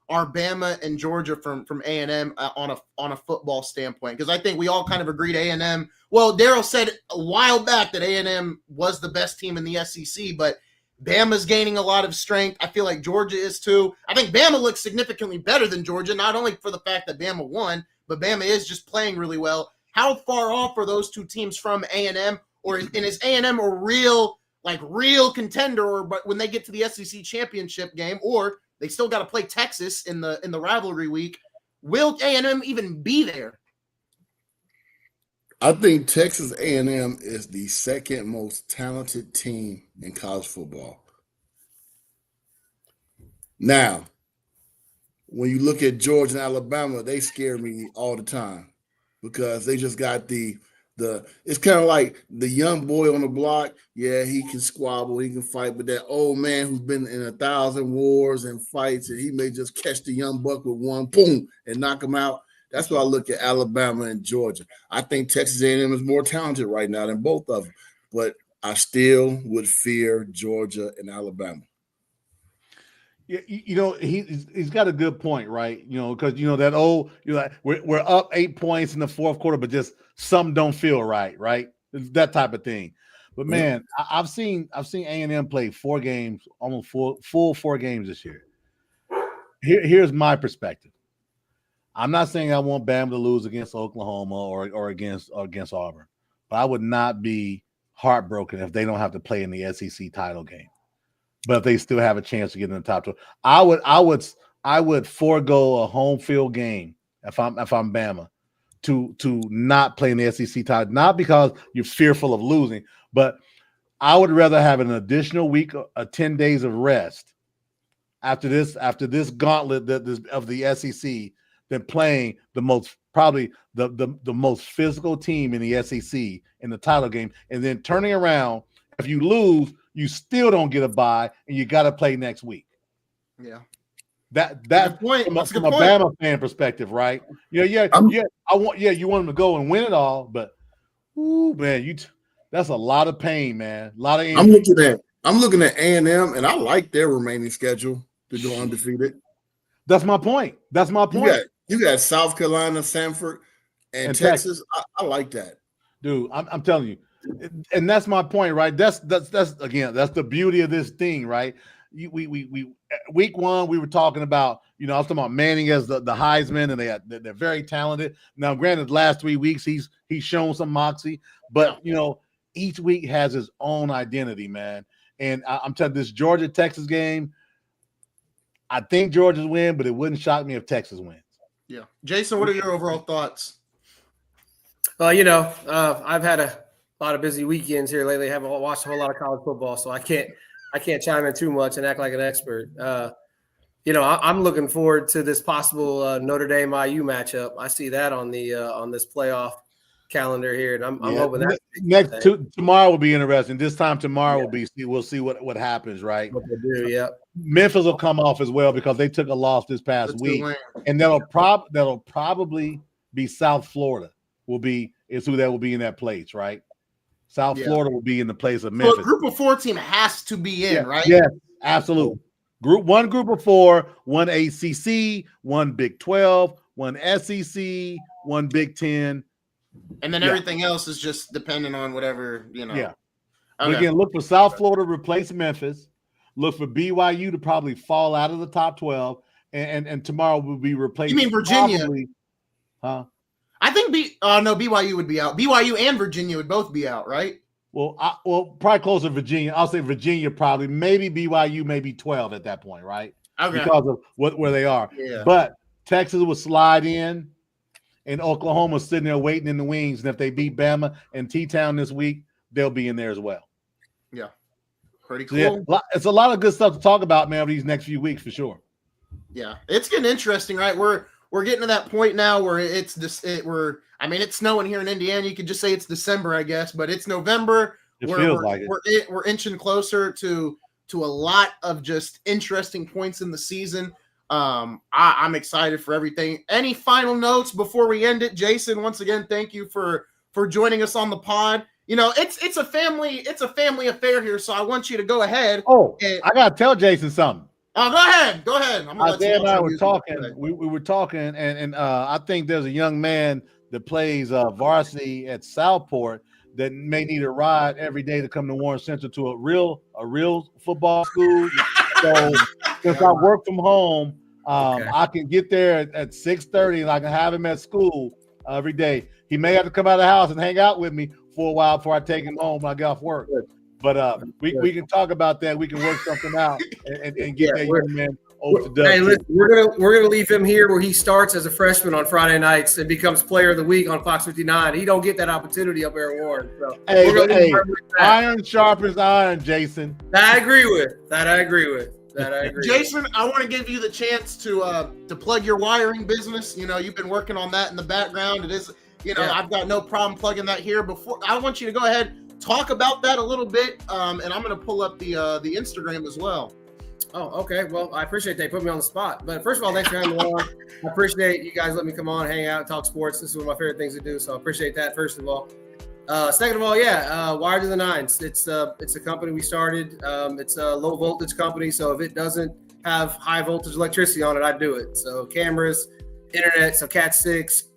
are Bama and Georgia from A&M on a football standpoint? Because I think we all kind of agreed A&M. Well, Darrell said a while back that A&M was the best team in the SEC, but Bama's gaining a lot of strength. I feel like Georgia is too. I think Bama looks significantly better than Georgia, not only for the fact that Bama won, but Bama is just playing really well. How far off are those two teams from A&M, is A&M a real contender, but when they get to the SEC championship game, or they still got to play Texas in the rivalry week, will A&M even be there? I think Texas A&M is the second most talented team in college football. Now, when you look at Georgia and Alabama, they scare me all the time. Because they just got the it's kind of like the young boy on the block. Yeah, he can squabble, he can fight, but that old man who's been in 1,000 wars and fights, and he may just catch the young buck with one, boom, and knock him out. That's why I look at Alabama and Georgia. I think Texas A&M is more talented right now than both of them, but I still would fear Georgia and Alabama. Yeah, he's got a good point, right? Because that old, we're up 8 points in the fourth quarter, but just some don't feel right? It's that type of thing. But man, I've seen A&M play 4 games, almost full 4 games this year. Here's my perspective. I'm not saying I want Bama to lose against Oklahoma or against Auburn, but I would not be heartbroken if they don't have to play in the SEC title game. But if they still have a chance to get in the top 12, I would forego a home field game if I'm Bama to not play in the SEC title, not because you're fearful of losing, but I would rather have an additional week, 10 days of rest after this gauntlet of the SEC than playing probably the most physical team in the SEC in the title game, and then turning around. If you lose, you still don't get a bye, and you got to play next week. Yeah. That's point. from, That's a from good a point. Bama fan perspective, right? Yeah. You want them to go and win it all, but ooh, man, that's a lot of pain, man. A lot of injury. I'm looking at A&M, and I like their remaining schedule to go undefeated. That's my point. You got South Carolina, Sanford, and Texas. I like that, dude. I'm telling you, and that's my point, right? That's the beauty of this thing, right? We week one we were talking about, I was talking about Manning as the Heisman, and they're very talented. Now, granted, last 3 weeks he's shown some moxie, but each week has its own identity, man. And I'm telling you, this Georgia-Texas game, I think Georgia's win, but it wouldn't shock me if Texas wins. Yeah. Jason, what are your overall thoughts? Well, I've had a lot of busy weekends here lately. I haven't watched a whole lot of college football, so I can't chime in too much and act like an expert. I'm looking forward to this possible Notre Dame IU matchup. I see that on the on this playoff calendar here, and I'm hoping that tomorrow will be interesting. This time tomorrow we'll see what happens, right? What they do, yeah. Memphis will come off as well because they took a loss this past week, and that'll probably be South Florida is who that will be in that place, right? South Florida will be in the place of Memphis. So a group of 4 team has to be in, right? Yeah, absolutely. Group of 4, 1 ACC, 1 Big 12, 1 SEC, 1 Big 10. And then everything else is just dependent on whatever, Yeah. Okay. But again, look for South Florida to replace Memphis. Look for BYU to probably fall out of the top 12. And tomorrow will be replaced. You mean Virginia? Probably, huh? I think BYU would be out. BYU and Virginia would both be out, right? Well, probably closer to Virginia. I'll say Virginia probably. Maybe BYU, maybe 12 at that point, right? Okay. Because of where they are. Yeah. But Texas will slide in. And Oklahoma's sitting there waiting in the wings. And if they beat Bama and T-Town this week, they'll be in there as well. Yeah. Pretty cool. So it's a lot of good stuff to talk about, man, over these next few weeks for sure. Yeah. It's getting interesting, right? We're getting to that point now where it's snowing here in Indiana. You could just say it's December, I guess, but it's November. Feels like it. We're inching closer to a lot of just interesting points in the season. I'm excited for everything. Any final notes before we end it? Jason, once again, thank you for joining us on the pod. It's a family affair here, so I want you to go ahead. I gotta tell Jason something. Go ahead. Isaiah and I were talking. We were talking, and I think there's a young man that plays varsity at Southport that may need a ride every day to come to Warren Central to a real football school. So since I work from home, I can get there at 6:30 and I can have him at school every day. He may have to come out of the house and hang out with me for a while before I take him home when I get off work. But we can talk about that. We can work something out and get that young man over to Doug. Hey, listen, we're gonna leave him here where he starts as a freshman on Friday nights and becomes Player of the Week on Fox 59. He don't get that opportunity up there at Warren. So iron sharpens iron, Jason. That I agree with. Jason, I want to give you the chance to plug your wiring business. You've been working on that in the background. It is, I've got no problem plugging that here. Before I want you to go ahead, talk about that a little bit, and I'm going to pull up the Instagram as well. Oh, okay. Well, I appreciate they put me on the spot. But first of all, thanks for having me on. I appreciate you guys letting me come on, hang out, and talk sports. This is one of my favorite things to do, so I appreciate that, first of all. Second of all, Wired to the Nines. It's a company we started. It's a low voltage company, so if it doesn't have high voltage electricity on it, I do it. So cameras, internet, so Cat 6,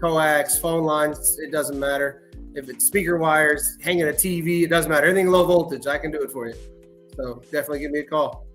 coax, phone lines, it doesn't matter. If it's speaker wires, hanging a TV, it doesn't matter. Anything low voltage, I can do it for you. So definitely give me a call.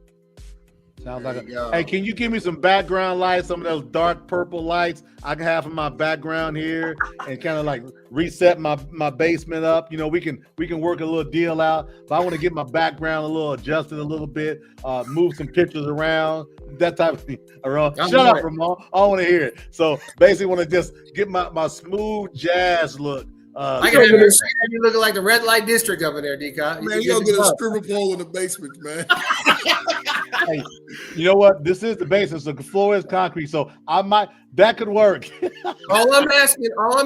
Sounds like hey, can you give me some background lights, some of those dark purple lights I can have in my background here and kind of like reset my basement up. We can work a little deal out. If I want to get my background a little adjusted a little bit, move some pictures around, that type of thing. Shut up, Ramon. I don't want to hear it. So basically want to just get my smooth jazz look. I can have you looking like the red light district over there, D-Cop. Man, you don't get a scribble pole in the basement, man. Hey, you know what? This is the basement, so the floor is concrete. So that could work. All I'm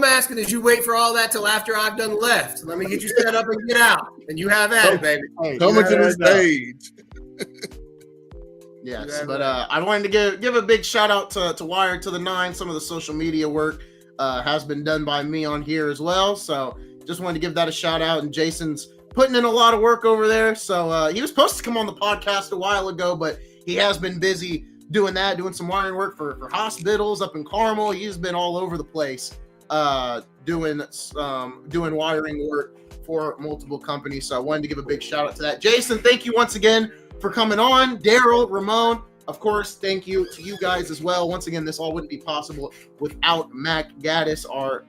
asking is you wait for all that till after I've done left. Let me get you set up and get out, and you have at it, baby. Coming to the stage. Yes, but I wanted to give a big shout out to Wired to the Nine. Some of the social media work has been done by me on here as well. So just wanted to give that a shout out. And Jason's putting in a lot of work over there. So he was supposed to come on the podcast a while ago, but he has been busy doing some wiring work for hospitals up in Carmel. He's been all over the place doing wiring work for multiple companies. So I wanted to give a big shout out to that. Jason, thank you once again for coming on. Darrell, Ramon, of course, thank you to you guys as well. Once again, this all wouldn't be possible without Mac Gaddis, our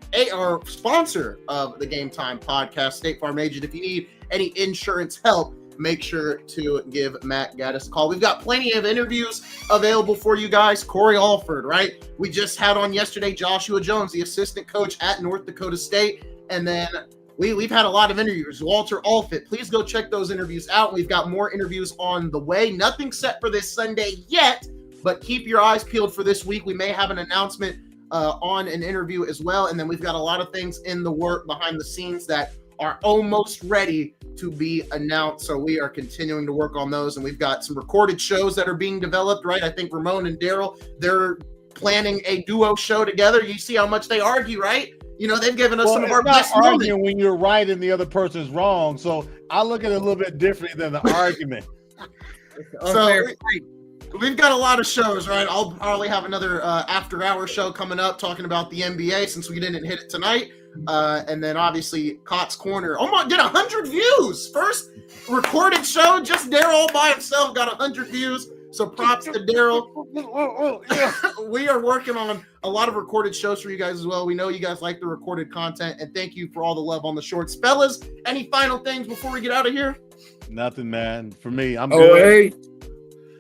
sponsor of the Game Time podcast, State Farm Agent. If you need any insurance help, make sure to give Matt Gaddis a call. We've got plenty of interviews available for you guys. Corey Alford, right? We just had on yesterday Joshua Jones, the assistant coach at North Dakota State. And then we've had a lot of interviews. Walter Alford, please go check those interviews out. We've got more interviews on the way. Nothing set for this Sunday yet, but keep your eyes peeled for this week. We may have an announcement on an interview as well. And then we've got a lot of things in the work behind the scenes that are almost ready to be announced. So we are continuing to work on those. And we've got some recorded shows that are being developed, right? I think Ramon and Darrell, they're planning a duo show together. You see how much they argue, right? You know, they've given us some of our best moments. Arguing when you're right and the other person's wrong. So I look at it a little bit differently than the argument. So we've got a lot of shows, right? I'll probably have another after-hour show coming up talking about the NBA since we didn't hit it tonight. And then obviously Cott's Corner. Oh my, did 100 views. First recorded show, just Darrell all by himself got 100 views. So props to Darrell. We are working on a lot of recorded shows for you guys as well. We know you guys like the recorded content, and thank you for all the love on the shorts. Fellas, any final things before we get out of here? Nothing, man. For me, I'm good. Hey.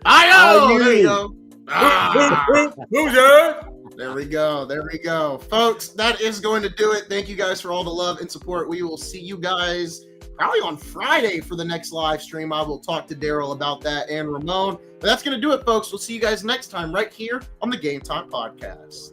There you go. Who's There we go. Folks, that is going to do it. Thank you guys for all the love and support. We will see you guys probably on Friday for the next live stream. I will talk to Darrell about that and Ramon. But that's going to do it, folks. We'll see you guys next time right here on the Game Time Podcast.